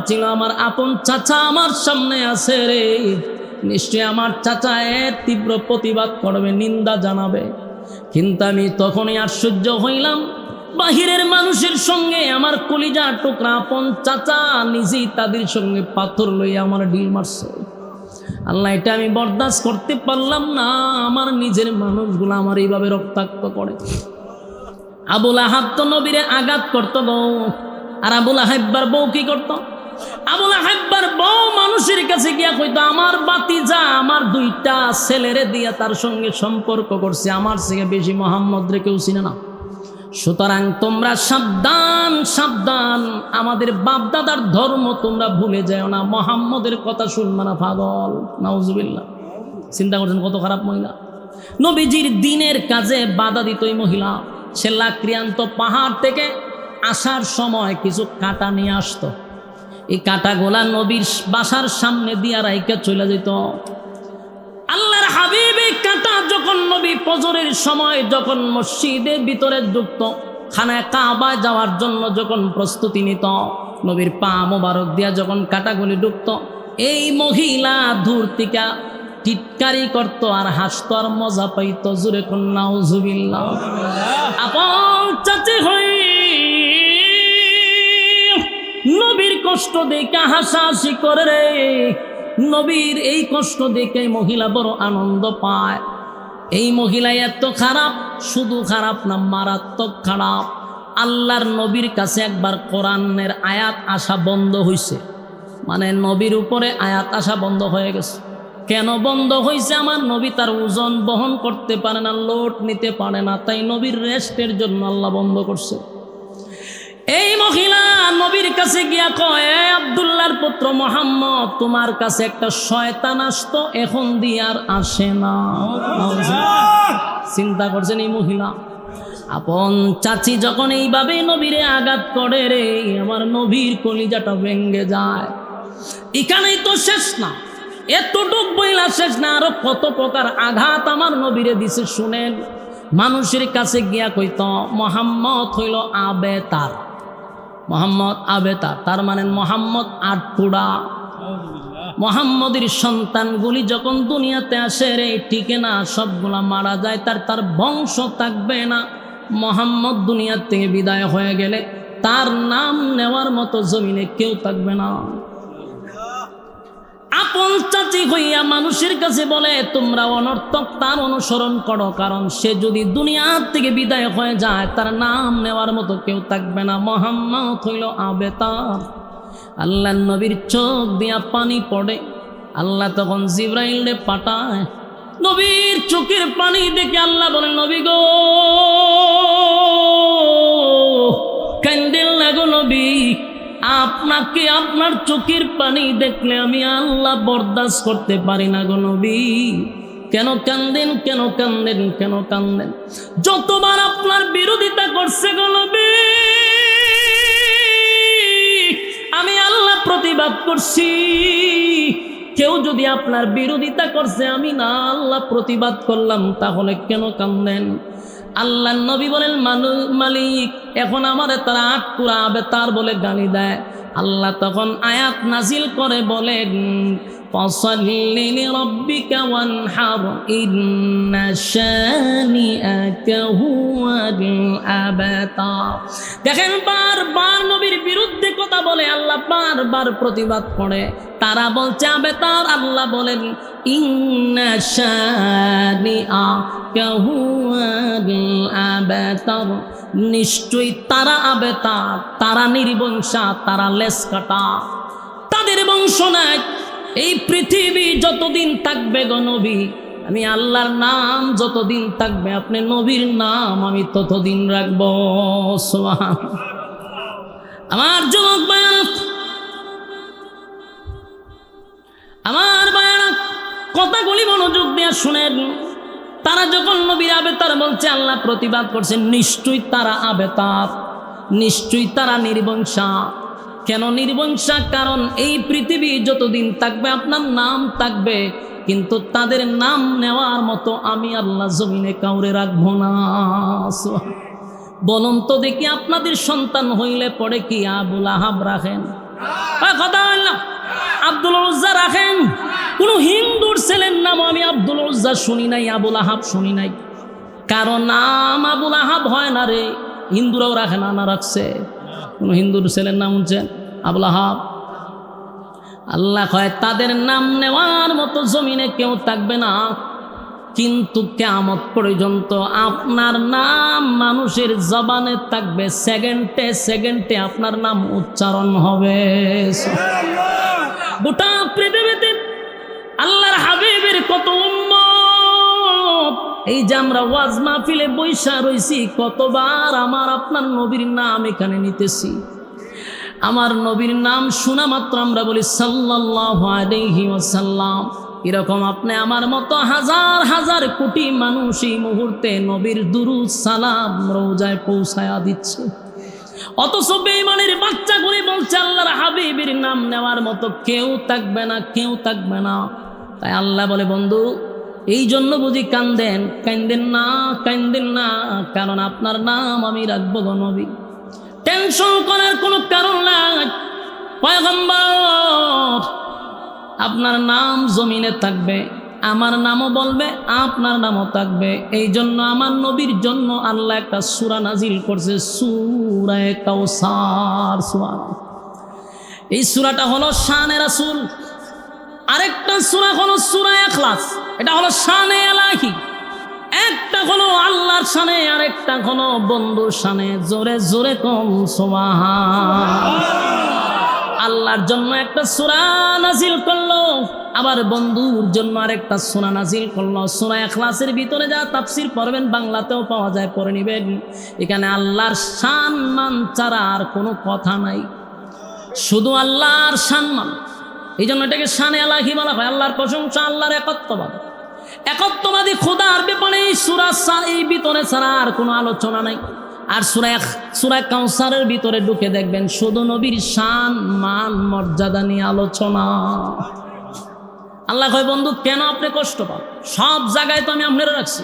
ছিল আমার আপন চাচা আমার সামনে আছে রে, নিশ্চয় আমার চাচা এর তীব্র প্রতিবাদ করবে, নিন্দা জানাবে। কিন্তু আমি তখনই আশ্চর্য হইলাম, বাহিরের মানুষের সঙ্গে আমার কলিজা টুকরা আপন চাচা নিজেই তাদের সঙ্গে পাথর লইয়া আমার ঢিল মারছে। আল্লাহ, এটা আমি বরদাস্ত করতে পারলাম না। আমার নিজের মানুষগুলো আমার এইভাবে রক্তাক্ত করে। আবুল আহাব তো নবীরে আঘাত করতো গো। আর আবুল আহাব্বার বউ কি করতো? আবুল আহাব্বার বউ মানুষের কাছে গিয়া কইতো, আমার বাতিজা আমার দুইটা ছেলেরে দিয়া তার সঙ্গে সম্পর্ক করছে, আমার থেকে বেশি মোহাম্মদ রে কেউ চিনে না। সুতরাং তোমরা সাবধান সাবধান, আমাদের বাপদাদার ধর্ম তোমরা ভুলে যাও না, মোহাম্মদের কথা শুনবা না পাগল। নাউজুবিল্লাহ। চিন্তা করছেন কত খারাপ মহিলা। নবীজির দিনের কাজে বাধা দিত এই মহিলা। সে লাকড়িয়ান্ত পাহাড় থেকে আসার সময় কিছু কাঁটা নিয়ে আসতো। এই কাঁটাগুলা নবীর বাসার সামনে দিয়া রাইকা চলে যেত। আল্লাহর হাবিব এই কাঁটা যখন নবী ফজরের সময় যখন মসজিদের ভিতরে ঢুকত, খানায় কাবায় যাওয়ার জন্য যখন প্রস্তুতি নিত, নবীর পা মোবারক দিয়া যখন কাঁটাগুলি ঢুকত, এই মহিলা দূর থেকে টিটকারি করত আর হাসতো আর মজা পাইত। জুরে কোন নাউজুবিল্লাহ। আপন চাচি হই নবীর কষ্ট দেখে হাসাহাসি করে রে। নবীর এই কষ্ট দেখে মহিলা বড় আনন্দ পায়। এই মহিলা এত খারাপ, শুধু খারাপ না, মারাত্মক খারাপ। আল্লাহর নবীর কাছে একবার কোরআনের আয়াত আসা বন্ধ হয়েছে, মানে নবীর উপরে আয়াত আসা বন্ধ হয়ে গেছে। কেন বন্ধ হয়েছে? আমার নবী তার ওজন বহন করতে পারে না, লোড নিতে পারে না, তাই নবীর রেস্টের জন্য আল্লাহ বন্ধ করছে। এই মহিলা নবীর কাছে গিয়া কয়, আব্দুল্লাহর পুত্র মোহাম্মদ, তোমার কাছে একটা শয়তান আসতো, এখন দিয়ে আর আসে না। চিন্তা করছেন এই মহিলা। আপন চাচি যখন এইভাবে নবীরে আঘাত করে রে, আমার নবীর কলিজাটা ভেঙ্গে যায়। এখানেই তো শেষ না, এতটুক বইলা শেষ না, আরো কত প্রকার আঘাত আমার নবীরে দিছে শুনেন। মানুষের কাছে গিয়া কইত, মোহাম্মদ হইল আবেতার। মোহাম্মদ আবেতার, তার মানে মোহাম্মদ আটপুড়া। মোহাম্মদের সন্তানগুলি যখন দুনিয়াতে আসে রে, টিকে না, সবগুলা মারা যায়, তার বংশ থাকবে না। মোহাম্মদ দুনিয়ার থেকে বিদায় হয়ে গেলে তার নাম নেওয়ার মতো জমিনে কেউ থাকবে না। আপন চাচি হইয়া মানুষের কাছে বলে, তোমরা অনর্থক তার অনুসরণ করো, কারণ সে যদি দুনিয়ার থেকে বিদায় হয়ে যায় তার নাম নেওয়ার মতো কেউ থাকবে না। মোহাম্মদ হইল আবেতার। আল্লাহ নবীর চোখ দিয়া পানি পড়ে। আল্লাহ তখন জিবরাইলে পাঠায়। নবীর চোখের পানি দেখে আল্লাহ বলেন, নবী গো, কান্দেন লাগো নবী, আপনাকে আপনার চোখের পানি দেখলে আমি আল্লাহ বরদাস্ত করতে পারি না গো নবী। কেন কান্দেন, কেন কান্দেন, কেন কান্দেন? যতবার আপনার বিরোধিতা করছে গো নবী, আমি আল্লাহ প্রতিবাদ করছি। কেউ যদি আপনার বিরোধিতা করছে, আমি না আল্লাহ প্রতিবাদ করলাম, তাহলে কেন কান্দেন? আল্লাহ নবী বলেন, মালিক এখন আমার তারা আটকুরা আবেতার বলে গালি দেয়। আল্লাহ তখন আয়াত নাজিল করে বলেন, ফাসাল্লি লিরাব্বিকা ওয়ানহার ইন্না শানিআকা হুয়াল আবতার। দেখেন, বারবার নবীর বিরুদ্ধে কথা বলে, আল্লাহ বারবার প্রতিবাদ করে। তারা বলছে আবেতার, আল্লাহ বলেন ইন্না শানিআকা হুয়াল আবতার, নিশ্চয়ই তারা আবেতার, তারা নির্বংশা, তারা লেস কাটা, তাদের বংশ নাই। এই পৃথিবী যতদিন থাকবে গো নবী, আমি আল্লাহর নাম যতদিন থাকবে, আপনি নবীর নাম আমি ততদিন রাখবো। সুবহানাল্লাহ। আমার যুবক ভাইরা, আমার ভাইরা, কথাগুলি মনোযোগ দিয়ে শুনেন। তারা যখন নবীর আবেতার বলছে, আল্লাহ প্রতিবাদ করছেন, নিশ্চয়ই তারা আবেতার, নিশ্চয়ই তারা নির্বংশা। কেন নির্বংশা? কারণ এই পৃথিবী যতদিন থাকবে আপনার নাম থাকবে, কিন্তু তাদের নাম নেওয়ার মতো আমি আল্লাহ জমিনে কাউরে রাখবো না। বলুন তো দেখি, আপনাদের সন্তান হইলে পরে কি আবুল আহাব রাখেন? কথা হয় না? আব্দুল উজ্জা রাখেন, কোন হিন্দুর ছেলের নাম আমি আব্দুল উজ্জা শুনি নাই, আবুল আহাব শুনি নাই। কারণ নাম আবুল আহাব হয় না রে, হিন্দুরাও রাখে না, না রাখছে? কোন হিন্দুর ছেলের নাম হচ্ছেন আবুল আহাব? আল্লাহ কয় তাদের নাম নেওয়ার মতো জমিনে কেউ থাকবে না, কিন্তু কিয়ামত পর্যন্ত আপনার নাম মানুষের জবানে থাকবে, সেকেন্ডে সেকেন্ডে আপনার নাম উচ্চারণ হবে। গোটা পৃথিবীতে আল্লাহর হাবিবের কত উম্মত, এই যে আমরা ওয়াজ মাহফিলে বৈশা রইছি, কতবার আমার আপনার নবীর নাম এখানে নিতেছি। আমার নবীর নাম শোনা মাত্র আমরা বলি সাল্লাল্লাহু আলাইহি ওয়াসাল্লাম। এরকম আপনি আমার মতো হাজার হাজার কোটি মানুষ এই মুহূর্তে নবীর দুরূদ সালাম রওজায় পৌঁছায়া দিচ্ছে, অথচ বেঈমানের বাচ্চাগুলি বলছে আল্লাহর হাবিবের নাম নেওয়ার মতো কেউ থাকবে না, কেউ থাকবে না। তাই আল্লাহ বলে বন্ধু, এই জন্য বুঝি কান্দেন? কান্দেন না, কান্দেন না, কারণ আপনার নাম আমি রাখবো গো নবী। টেনশন করার কোনো কারণ নাই। পয়গম্বর আপনার নাম জমিনে থাকবে, আমার নামও বলবে, আপনার নামও থাকবে। এই জন্য আমার নবীর জন্য আল্লাহ একটা সূরা নাজিল করছে, সূরা কাউসার। এই সূরাটা হলো শানে রাসূল। আরেকটা সূরা হলো সূরা ইখলাস, এটা হলো শানে ইলাহি। একটা হলো আল্লাহর শানে, আরেকটা হলো বন্ধুর শানে। জোরে জোরে কম সুবহান। আল্লাহর জন্য একটা সূরা নাজিল করলো, আবার বন্ধুর জন্য আরেকটা সূরা নাজিল করলো। সূরা ইখলাসের ভিতরে যা তাফসীর পড়বেন, বাংলাতেও পাওয়া যায়, পড়ে নেবেন। এখানে আল্লাহর সম্মান ছাড়া আর কোনো কথা নাই, শুধু আল্লাহর সম্মান। এই জন্য এটাকে শানে ইলাহি বলা হয়, আল্লাহর প্রশংসা, আল্লাহর একত্ববাদ। একত্ববাদী খোদার ব্যাপারে এই সূরা এই ভিতরে ছাড়া আর কোনো আলোচনা নাই। আর সূরা কাউসারের ভিতরে ঢুকে দেখবেন শুধু নবীর শান, মান, মর্যাদা নিয়ে আলোচনা। আল্লাহ কয় বন্ধু কেন আপনি কষ্ট পান? সব জায়গায় তো আমি আপনারা রাখছি,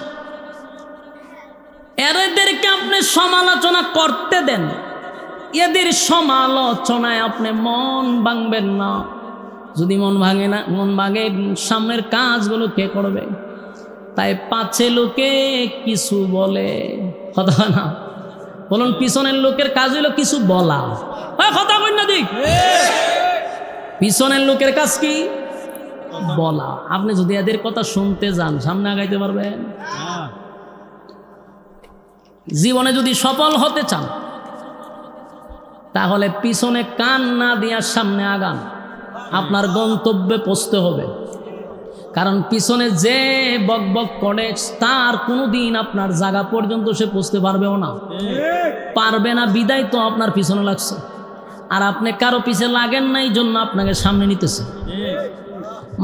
এদেরকে আপনি সমালোচনা করতে দেন, এদের সমালোচনায় আপনি মন ভাঙবেন না। যদি মন ভাঙে না, মন ভাঙে, সামনের কাজগুলো কে করবে? তাই পাছে লোকে কিছু বলে, কথা না বলুন, পিছনের লোকের কাজ হইল কিছু বলা। কথা বল না দিক, পিছনের লোকের কাজ কি? বলা। আপনি যদি এদের কথা শুনতে যান, সামনে আগাইতে পারবেন? জীবনে যদি সফল হতে চান, তাহলে পিছনে কান না দিয়া সামনে আগান, আপনার গন্তব্যে পৌঁছতে হবে। কারণ পিছনে যে বক বক করে, তার কোনোদিন আপনার জায়গা পর্যন্ত সে পৌঁছতে পারবেও না, পারবে না। বিদায় তো আপনার পিছনে লাগছে, আর আপনি কারো পিছে লাগেন না, এই জন্য আপনাকে সামনে নিতেছে।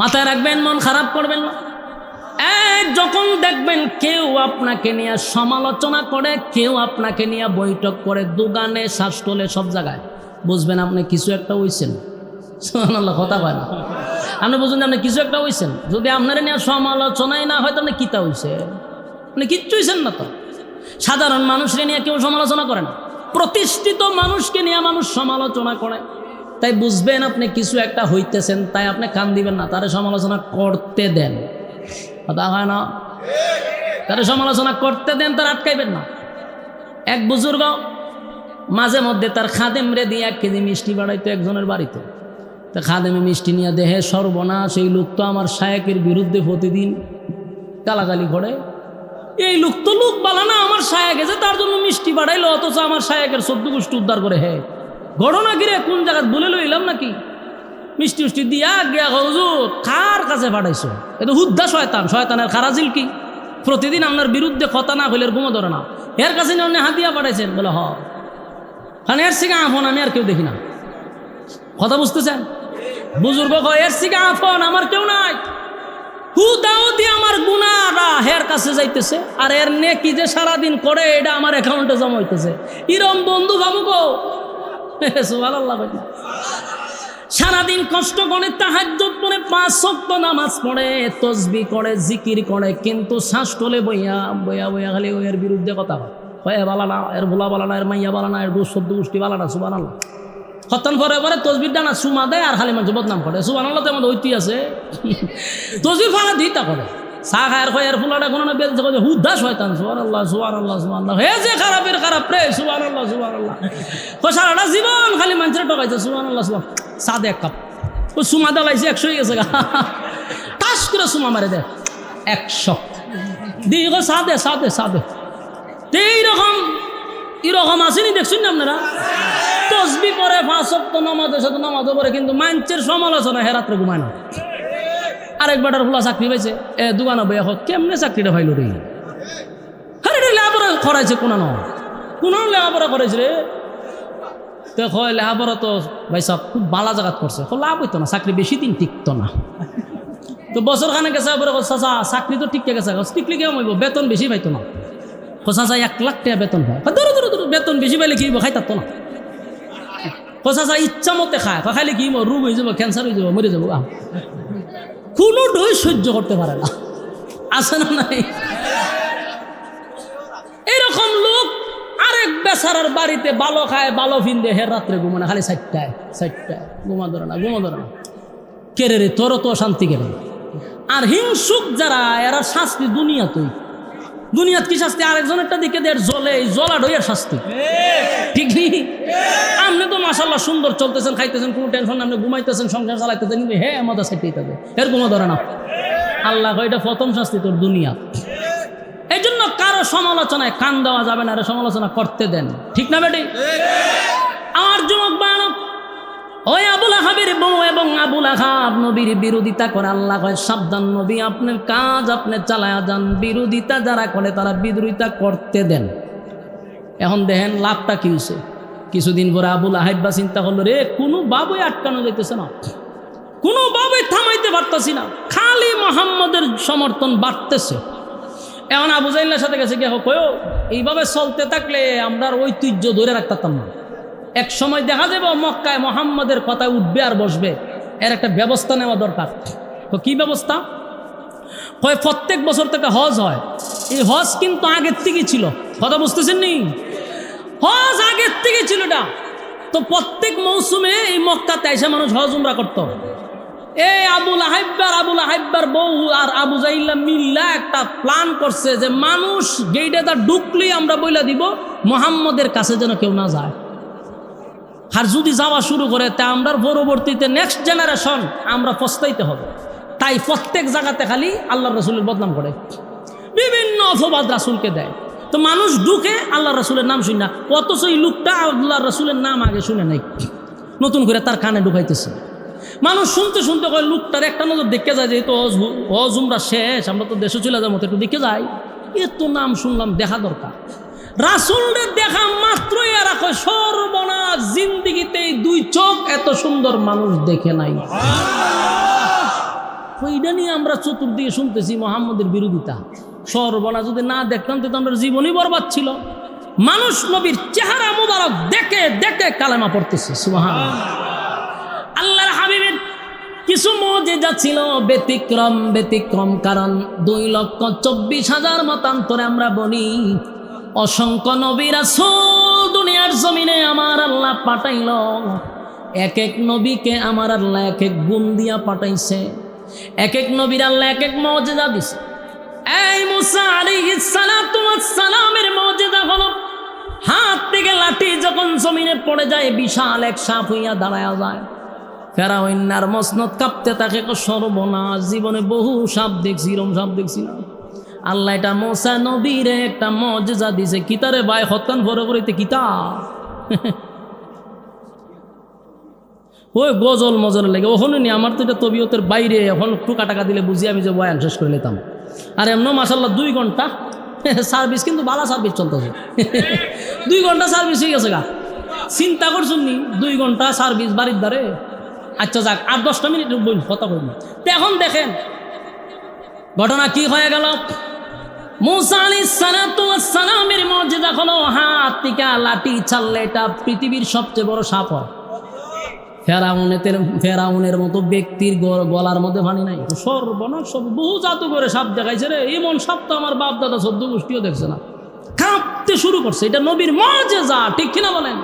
মাথায় রাখবেন, মন খারাপ করবেন না। যখন দেখবেন কেউ আপনাকে নিয়ে সমালোচনা করে, কেউ আপনাকে নিয়ে বৈঠক করে, দোকানে, শ্বাসটলে, সব জায়গায়, বুঝবেন আপনি কিছু একটা হইছেন। সুবহানাল্লাহ, কথা কয় না? আপনি বুঝুন আপনি কিছু একটা হইছেন। যদি আপনারা নিয়ে সমালোচনাই না হয়, তাহলে কিতা হইছে? আপনি কিচ্ছু হইছেন না তো। সাধারণ মানুষকে নিয়ে কেউ সমালোচনা করে না, প্রতিষ্ঠিত মানুষকে নিয়ে মানুষ সমালোচনা করে। তাই বুঝবেন আপনি কিছু একটা হইতেছেন, তাই আপনি কান দিবেন না, তারা সমালোচনা করতে দেন। কথা হয় না? তারা সমালোচনা করতে দেন, তার আটকাইবেন না। এক বুজুর্গ মাঝে মধ্যে তার খাদেমরে দিয়ে 1 কেজি মিষ্টি বাড়াইতো একজনের বাড়িতে। তা খাদেমে মিষ্টি নিয়ে দেহে সর্বনাশ, এই লোক তো আমার শায়েকের বিরুদ্ধে প্রতিদিন গালাগালি করে। এই লোক তো লোক বালা না, আমার শায়েক এসে তার জন্য মিষ্টি বাড়াইলো, অথচ আমার শায়েকের 14 গোষ্ঠী উদ্ধার করে। হে ঘটনা কিরে, কোন জায়গায় বলে লইলাম নাকি? মিষ্টি উষ্টি দিয়া গিয়া হুজুর কার কাছে পাঠাইছো? এ তো হুদ্দা শয়তান, শয়তানের খারাজিল কি? প্রতিদিন আপনার বিরুদ্ধে কথা না হইলে ঘুমো ধরে না, এর কাছে নিয়ে হাতিয়া পাঠাইছেন। বলে হ, কারণ এর থেকে আফন আমি আর কেউ দেখি না। কথা বুঝতেছেন? বুজুর্গ এর থেকে আফন আমার কেউ নাই। হুদাও দিয়ে আমার গুনাহটা হের কাছে যাইতেছে, আর এর নেকি যে সারাদিন করে এটা আমার অ্যাকাউন্টে জমা হইতেছে। ইরম বন্ধু ভাবুকো, সুবহানাল্লাহ। সারাদিন কষ্ট করে, তাহাজ্জুদ পড়ে, 5 ওয়াক্ত নামাজ পড়ে, তাসবিহ করে, জিকির করে, কিন্তু শ্বাস তোলে বইয়া বইয়া বইয়া খালি এর বিরুদ্ধে কথা হয়। এর বালা না, এর ভোলা বালা না, এর মাইয়া বালা না, এর 14 গোষ্ঠী বালা না। সুবহানাল্লাহ। হত্যান পরে পরে তসবির ডানা সুমা দেয় আর খালি মানুষ বদনাম করে সুবহানাল্লাহ তো আমাদের ঐতি আছে তসবির ফাঁকা দিতা করে চা খায়ের খয়ের ফুলাটা কোনো না বেলছে হুদ্দা শয়তান সুবহানাল্লাহ সুবহানাল্লাহ সুবহানাল্লাহ হে যে খারাপের খারাপ রে সুবহানাল্লাহ সুবহানাল্লাহ সারাটা জীবন খালি মানুষের টকাইছে সুবহানাল্লাহ সুবহান চা দে এক কাপ ও সুমা দালাইছে 100 হয়ে গেছে টাস করে সুমা মারে দেয় 100 দিয়ে সাদে এইরকম এরকম আসেনি দেখছেন না আপনারা তসবি পরে 5 ওয়াক্ত নামাজের সাথে নামাজও পড়ে কিন্তু মানুষের সমালোচনা হে রাত্রে ঘুমায় না আরেক বেটার ফুলা চাকরি পাইছে দোকানে বইয়া কেমনে চাকরিটা পাইল রে আরে লেখাপড়া করাইছে কোন লেখাপড়া করাইছে রে তো হয় লেখাপড়া তো ভাই সব খুব ভালো জায়গা করছে লাভ হইতো না চাকরি বেশি দিন টিকতো না তো বছর খানে গেছে চাচা চাকরি তো টিকে গেছে টিকলে কেমন হইব বেতন বেশি পাইতো না চাচা 1 লাখ টাকা বেতন পায় ধরো বেতন বেশি পাইলে কি হইব খাই থাকতো না চাচা ইচ্ছা মতে খায় খাইলে কি রোগ হয়ে যাবো ক্যান্সার হয়ে যাবো মরে যাবো কোনো ডোজ সহ্য করতে পারে না আছে না নাই এরকম লোক আরেক বেচারার বাড়িতে ভালো খায় ভালো ফিন্দে হের রাত্রে ঘুমানো খালি 4টায় ঘুমা ধরে না কেড়ে রে তোর তো শান্তি কেড়ে আর হিংসুক যারা এরা শাস্তি দুনিয়াত কি শাস্তি আরেকজনেরটা দিকে দেয় জলে জলা ডইয়ার শাস্তি ঠিক নেই আপনি তো মাশাআল্লাহ সুন্দর চলতেছেন খাইতেছেন কোনো টেনশন আপনি ঘুমাইতেছেন সংসার চালাইতেছেন কিন্তু মজা চাইতেই থাকে এর ঘুমা ধরে না আল্লাহ এটা প্রথম শাস্তি তোর দুনিয়া এই জন্য কারো সমালোচনায় কান দেওয়া যাবে না, সমালোচনা করতে দেন, ঠিক না বেটি? আমার যুবক বালক ওই আবুল আহাবের বউ এবং আবুল আহাব নবীর বিরোধিতা করে। আল্লাহ কয় সাবধান নবী, আপনার কাজ আপনি চালায়া যান, বিরোধিতা যারা করে তারা বিরোধিতা করতে দেন। এখন দেখেন লাভটা কি হয়েছে। কিছুদিন পরে আবুল আহাব্বা চিন্তা করলো, রে কোনো বাবুই আটকানো যাইতেছে না, কোনো বাবুই থামাইতে পারতেছি না, খালি মোহাম্মদের সমর্থন বাড়তেছে। এখন আবু জাইলের সাথে গেছে গিয়ে কয়ো এইভাবে চলতে থাকলে আমরা ঐতিহ্য ধরে রাখতাম না, এক সময় দেখা যাবে মক্কায় মোহাম্মদের কথায় উঠবে আর বসবে, এর একটা ব্যবস্থা নেওয়া দরকার। তো কি ব্যবস্থা? কয় প্রত্যেক বছর থেকে হজ হয়, এই হজ কিন্তু আগের থেকেই ছিল, কথা বুঝতেছেন নি? হজ আগের থেকে ছিল এটা। তো প্রত্যেক মৌসুমে এই মক্কাতে এসে মানুষ হজ উমরা করতো। এই আবুল আহাব্বার বউ আর আবু জাইল্লা মিল্লা একটা প্ল্যান করছে যে মানুষ গেইটে তা ঢুকলেই আমরা বইলা দিব মোহাম্মদের কাছে যেন কেউ না যায়। আর যদি যাওয়া শুরু করে তা আমরা পরবর্তীতে নেক্সট জেনারেশন আমরা পস্তাইতে হবে। তাই প্রত্যেক জায়গাতে খালি আল্লাহ রসুলের বদনাম করে, বিভিন্ন অপবাদ রাসুলকে দেয়। তো মানুষ ঢুকে আল্লাহ রসুলের নাম শুনে না, অথচ এই লোকটা আল্লাহ রসুলের নাম আগে শুনে নাই, নতুন করে তার কানে ঢুকাইতেছে। মানুষ শুনতে শুনতে কয় লোকটার একটা নজর দেখে যায়, যেহেতু হজ উমরা শেষ, আমরা তো দেশে চলে যাবো, একটু দেখে যাই, এত নাম শুনলাম, দেখা দরকার। রাসূলের দেখা মাত্রই এরা কয় সর্বনাশ, জিন্দিগিতে দুই চোখ এত সুন্দর মানুষ দেখে নাই। ওইটা নিয়ে আমরা চতুর্দিকে শুনতেছি মুহাম্মদের বিরোধিতা। সর্বনাশ, যদি না দেখতাম তো আমরা জীবনই বরবাদ ছিল। মানুষ নবীর চেহারা মুবারক দেখে দেখে কালেমা পড়তেছে, সুবহানাল্লাহ। আল্লাহর হাবিবের কিছু মুজিজা ছিল ব্যতিক্রম, কারণ 2,24,000 মতান্তরে আমরা বলি অসংখ্য নবী রাসূল দুনিয়ার জমিনে আমার আল্লাহ পাঠাইল। এক এক নবীকে আমার আল্লাহ এক এক গুণ দিয়া পাঠাইছে, এক এক নবীর আল্লাহ এক এক মুজিজা দিছে। এই মুসা আলাইহিস সালাতু ওয়াস সালামের মুজিজা হলো হাত থেকে লাঠি যখন জমিনে পড়ে যায় বিশাল এক সাপ হইয়া দাঁড়ায়া যায়। ফেরাউন্নার মসনদ কাঁপতে থাকে, সর্বনাশ, জীবনে বহু সাপ দেখছি, এরকম সাপ দেখছি না। আল্লাহ এটা মুসা নবীরে একটা মুজিজা দিছে। কিতারে ভাই হত্যান ভরে ভরিতে কিতা ওই গজল মজল লেগে ওখানে নি, আমার তো এটা তবিয়তের বাইরে। এখন টুকা টাকা দিলে বুঝি আমি যে বয়ান শেষ করে নিতাম। আর এমন মাশাআল্লাহ 2 ঘন্টা সার্ভিস, কিন্তু ভালো সার্ভিস চলতেছে 2 ঘন্টা সার্ভিস হয়ে গেছে গা। চিন্তা করছুন নি 2 ঘন্টা সার্ভিস বাড়ির দ্বারে। আচ্ছা যাক, 8-10টা মিনিট বলুন, কথা বলুন। তো এখন দেখেন ঘটনা কি হয়ে গেল। মুসা আলাইহিস সালাতু ওয়াস সালামের মুজিজা হলো হাত থেকে লাঠি ছাড়লে এটা পৃথিবীর সবচেয়ে বড় সাপ হয়। ফেরাউনের মতো ব্যক্তির গলার মধ্যে পানি নাই। সর্বনাশ, সব বহু জাদু করে সাপ দেখাইছে রে, এমন সাপ তো আমার বাপ দাদা 14 গোষ্ঠীও দেখছে না। কাঁপতে শুরু করছে, এটা নবীর মুজিজা, ঠিক কিনা বলেন?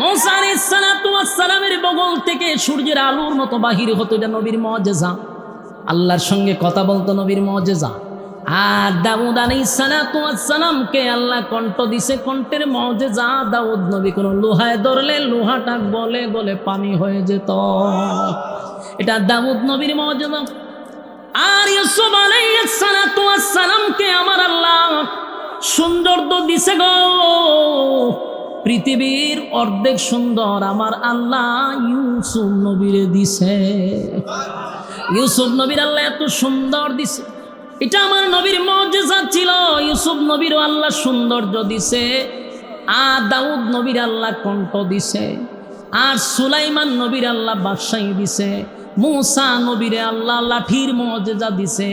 মূসা আলাইহিস সালাতু ওয়াস সালামের বগল থেকে সূর্যের আলোর মতো বাহির হতো, এটা নবীর মুআজিজা। আল্লাহর সঙ্গে কথা বলতো, নবীর মুআজিজা। আর দাউদ আলাইহিস সালাতু ওয়াস সালামকে আল্লাহ কণ্ঠ দিছে, কণ্ঠের মুআজিজা। দাউদ নবী কোন লোহায় ধরলে লোহাটা গলে গলে পানি হয়ে যেত, এটা দাউদ নবীর মুআজিজা। আর ইউসুফ আলাইহিস সালাতু ওয়াস সালামকে আমার আল্লাহ সৌন্দর্য দিছে গো, পৃথিবীর অর্ধেক সুন্দর আমার আল্লাহ ইউসুফ নবীরে দিছে। ইউসুফ নবীর আল্লাহ এত সুন্দর দিছে, এটা আমার নবীর মুআজিজা ছিল। ইউসুফ নবীর আল্লাহ সৌন্দর্য দিছে, আর দাউদ নবীর আল্লাহ কণ্ঠ দিছে, আর সুলাইমান নবীর আল্লাহ বাদশাহী দিছে, মূসা নবীরে আল্লাহ লাঠির মুআজিজা দিছে,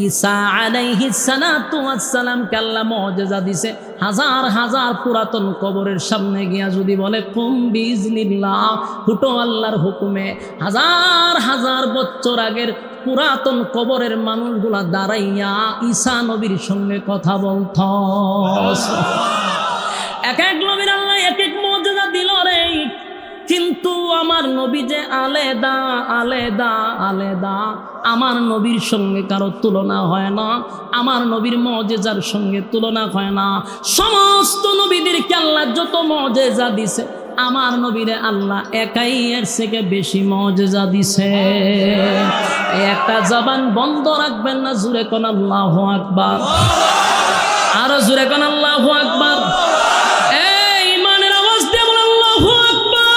ঈসা আলাইহিস সালাতু ওয়াস সালামকে আল্লাহ মুআজিজা দিছে। হাজার হাজার পুরাতন কবরের সামনে গিয়া যদি বলে কুম বিইজনিল্লাহ, হুটো আল্লাহর হুকুমে, হাজার হাজার বছর আগের পুরাতন কবরের মানুষগুলা দাঁড়াইয়া ঈসা নবীর সঙ্গে কথা বলত। এক এক নবীর আল্লাহ এক এক মুআজিজা দিল রে, কিন্তু আমার নবী যে আলেদা আলেদা আলেদা, আমার নবীর সঙ্গে কারো তুলনা হয় না, আমার নবীর মুআজিজার সঙ্গে তুলনা হয় না। সমস্ত নবীদেরকে আল্লাহ যত মুআজিজা দিছে, আমার নবীরে আল্লাহ একাই এর থেকে বেশি মুআজিজা দিছে। একটা জবান বন্ধ রাখবেন না, জুরে কোন আল্লাহু আকবার, আরো জুরে কোন আল্লাহু আকবার। এই ইমানের আওয়াজ দিয়ে বল আল্লাহু আকবার।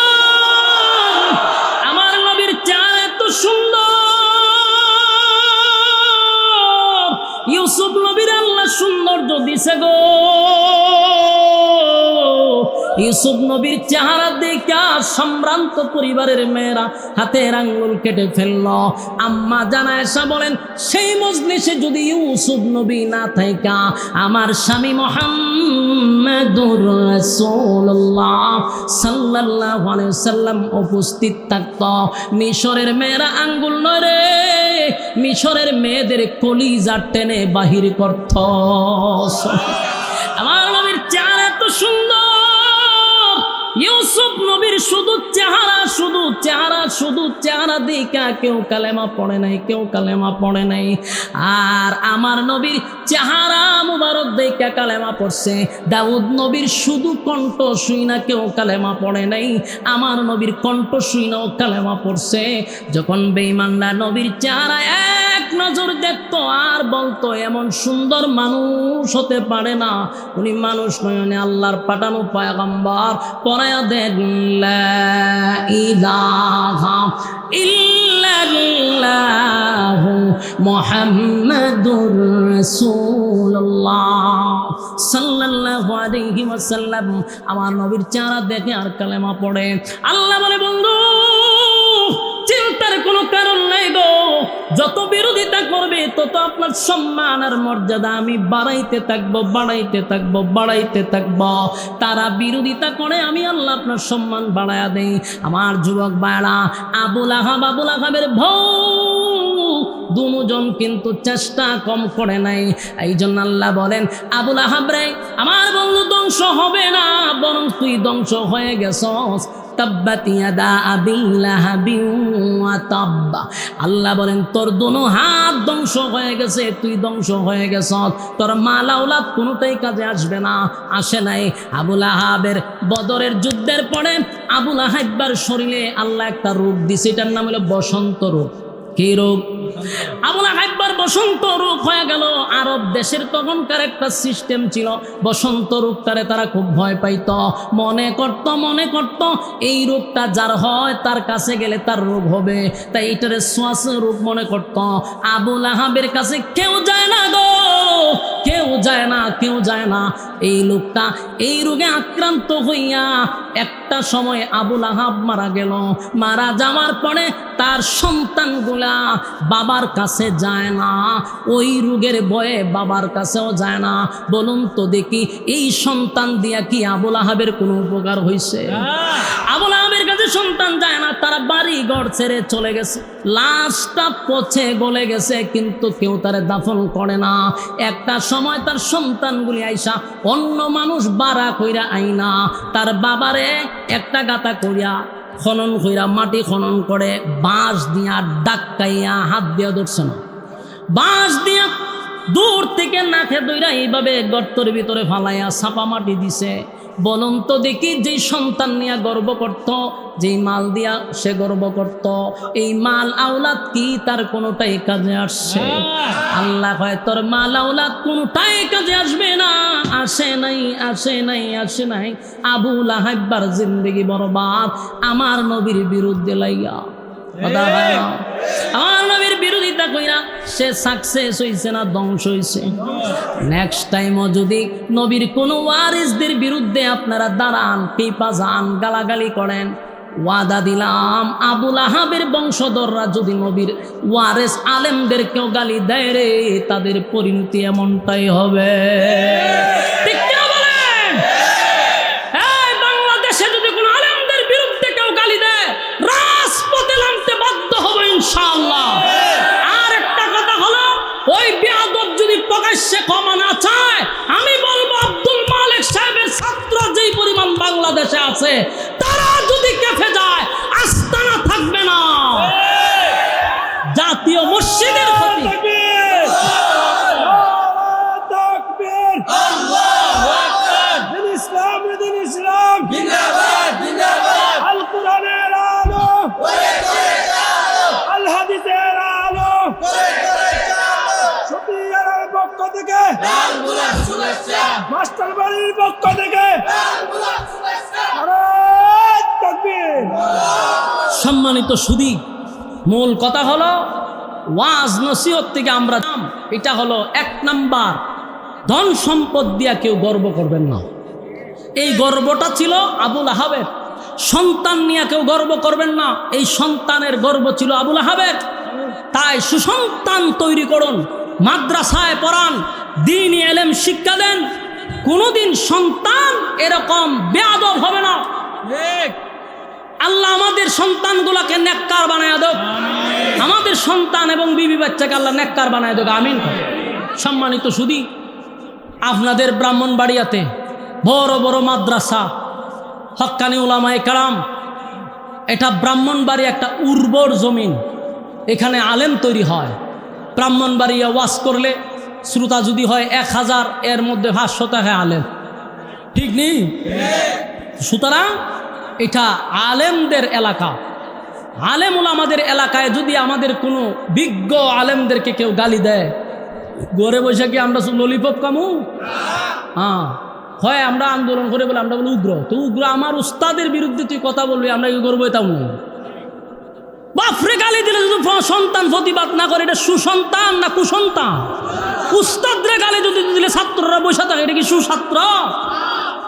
আমার নবীর চেহারা এত সুন্দর, ইউসুফ নবীর আল্লাহ সৌন্দর্য দিছে গো। ইউসুফ নবীর চেহারা দেখা সম্ভ্রান্ত পরিবারের মেয়েরা হাতের আঙ্গুল কেটে ফেলল। আম্মা জানা আয়েশা বলেন, সেই মজলিসে যদি ইউসুফ নবী না থাকা আমার স্বামী মুহাম্মাদুর রাসূলুল্লাহ সাল্লাল্লাহু আলাইহি ওয়াসাল্লাম উপস্থিত থাকত, মিশরের মেয়েরা আঙ্গুল নড়ে মিশরের মেয়েদের কলিজা টেনে বাহির করত। আমার নবীর চেহারা এত সুন্দর, ইউসুফ নবীর শুধু চেহারা শুধু চেহারা শুধু চেহারা দেখা কেউ কালেমা পড়ে নাই, কেউ কালেমা পড়ে নাই। আর আমার নবীর চেহারা মুবারক দেখা কালেমা পড়ছে। দাউদ নবীর শুধু কণ্ঠ শুই না কেউ কালেমা পড়ে নাই, আমার নবীর কণ্ঠ শুই নাও কালেমা পড়ছে। যখন বেঈমানরা নবীর চেহারা এক নজর দেখতো আর বলতো এমন সুন্দর মানুষ হতে পারে না, উনি মানুষ নয়, উনি আল্লাহর পাঠানো পয়গম্বর। পড়ায়া দেন লা ইলাহা ইল্লাল্লাহু মুহাম্মাদুর রাসূলুল্লাহ সাল্লাল্লাহু আলাইহি ওয়াসাল্লাম আমার নবীর চেহারা দেখে আর কালেমা পড়ে। আল্লাহ বলে, বন্ধু চিন্তার কোনো কারণ নাই গো, যত বিরোধিতা করবে তত আপনার সম্মান আর মর্যাদা আমি বাড়াইতে থাকবো, বাড়াইতে থাকবো, বাড়াইতে থাকবো। তারা বিরোধিতা করে, আমি আল্লাহ আপনার সম্মান বাড়ায়া দেই। আমার যুবক ভাইরা, আবুল আহাবের বউ দুজন কিন্তু চেষ্টা কম করে নাই। এই জন্য আল্লাহ বলেন, আবুল আহাব রে আমার বন্ধু ধ্বংস হবে না, বরং তুই ধ্বংস হয়ে গেছস। তাব্বাত ইয়াদা আবি লাহাবিন ওয়া তাব্বা, আল্লাহ বলেন তোর দুনো হাত ধ্বংস হয়ে গেছে, তুই ধ্বংস হয়ে গেছ, তোর মাল আওলাদ কোনোটাই কাজে আসবে না, আসে নাই। আবুল আহাবের বদরের যুদ্ধের পরে আবুল আহাবের শরীরে আল্লাহ একটা রোগ দিছে, এটার নাম হলো বসন্ত রোগ। কি রোগ? আবুল আহাবের বসন্ত রোগ হয়ে গেল। আরব দেশের তখনকার একটা সিস্টেম ছিল, বসন্ত রোগটারে তারা খুব ভয় পাইত, মনে করত এই রোগটা যার হয় তার কাছে গেলে তার রোগ হবে, তাই এটারে শ্বাস রোগ মনে করত। আবুল আহাবের কাছে কেউ যায় না গো, কেউ যায় না, কেউ যায় না। এই লোকটা এই রোগে আক্রান্ত হইয়া একটা সময় আবুল আহাব মারা গেল। মারা যাওয়ার পরে তার সন্তানগুলা বাবার কাছে যায় না, ওই রোগের ভয়ে বাবার কাছেও যায় না। বলুন তো দেখি, এই সন্তান দিয়া কি আবুল আহাবের কোনো উপকার হয়েছে? আবুল আহাবের কাছে স্ত্রী সন্তান যায় না, তারা বাড়ি ঘর ছেড়ে চলে গেছে, লাশটা পচে গলে গেছে, কিন্তু কেউ তারে দাফন করে না। একটা সময় তার সন্তানগুলি আইসা অন্য মানুষ বাড়া কইরা আইনা তার বাবারে একটা গাতা কইরা খনন কইরা মাটি খনন করে বাঁশ দিয়া ডাক্কাইয়া হাত দিয়া ধরছে না, বাঁশ দিয়া দূর থেকে নাকে দইরা এইভাবে গর্তের ভিতরে ফালাইয়া ছাপা মাটি দিছে। বলুন তো দেখি, যেই সন্তান নিয়ে গর্ব করত, যেই মাল দিয়া সে গর্ব করত, এই মাল আওলাদ কি তার কোনোটাই কাজে আসছে? আল্লাহ কয় তোর মাল আওলাদ কোনোটাই কাজে আসবে না। আসে নাই, আসে নাই, আসে নাই। আবু লাহাববার জিন্দেগি বরবাদ আমার নবীর বিরুদ্ধে লাইয়া, আমার নবীর বিরোধিতা কইরা সে সাকসেস হইছে না ধ্বংস হইছে? নেক্সট টাইমও যদি নবীর কোনো ওয়ারিসদের বিরুদ্ধে আপনারা দাঁড়ান, পেপা যান, গালাগালি করেন, ওয়াদা দিলাম আবু লাহাবের বংশধররা যদি নবীর ওয়ারিস আলেমদেরকেও গালি দেয় রে, তাদের পরিণতি এমনটাই হবে। ঠিক কি বলেন? এই বাংলাদেশে যদি কোনো আলেমদের বিরুদ্ধে কেউ গালি দেয়, রাজপথে নামতে বাধ্য হবো ইনশাআল্লাহ। আর একটা কথা হলো, ওই বেয়াদব যদি প্রকাশ্যে ক্ষমা না চায়, আমি বলবো আব্দুল মালিক সাহেবের ছাত্র যেই পরিমাণ বাংলাদেশে আছে, তারা যদি কেঁপে যায়, আস্তানা থাকবে না। জাতীয় মসজিদের ক্ষতি। মাস্টার বাড়ির পক্ষ থেকে সম্মানিত সুধী, মূল কথা হলো ওয়াজ নসিহত থেকে আমরা, এটা হলো 1 নাম্বার, ধন সম্পদ দিয়া কেউ গর্ব করবেন না। এই গর্বটা ছিল আবু লাহাবের। সন্তান নিয়ে কেউ গর্ব করবেন না, এই সন্তানের গর্ব ছিল আবু লাহাবের। তাই সুসন্তান তৈরি করুন, মাদ্রাসায় পড়ান, দ্বীনি ইলম শিক্ষা দেন। কোনোদিন সন্তান এরকম বেয়াদব হবে না। আল্লাহ আমাদের সন্তানগুলোকে নেককার বানায় দেক, আমাদের সন্তান এবং বিবি বাচ্চাকে আল্লাহ নেককার বানায় দেক, আমিন। সম্মানিত সুধী, আপনাদের ব্রাহ্মণবাড়িয়াতে বড় বড় মাদ্রাসা, হক্কানি উলামায়ে কেরাম, এটা ব্রাহ্মণবাড়ি একটা উর্বর জমিন, এখানে আলেম তৈরি হয়। ব্রাহ্মণবাড়িয়া ওয়াজ করলে শ্রোতা যদি হয় 1000, এর মধ্যে 500 টাকা আলেম, ঠিক নেই? সুতরাং এটা আলেমদের এলাকা। আলেম ওলামাদের এলাকায় যদি আমাদের কোনো বিজ্ঞ আলেমদেরকে কেউ গালি দেয়, ঘরে বসে কি আমরা ললিপপ কামু? হ্যাঁ, হয় আমরা আন্দোলন করে বলে আমরা বলি উগ্র। তো উগ্র আমার উস্তাদের বিরুদ্ধে তুই কথা বলবি, আমরা কি করবো? এটাও নেই। বাপরে গালি দিলে যদি সন্তান প্রতিবাদ না করে, এটা সুসন্তান না কুসন্তান? উস্তাদরে গালি যদি দিলে ছাত্ররা বসে থাকে, এটা কি সুছাত্র?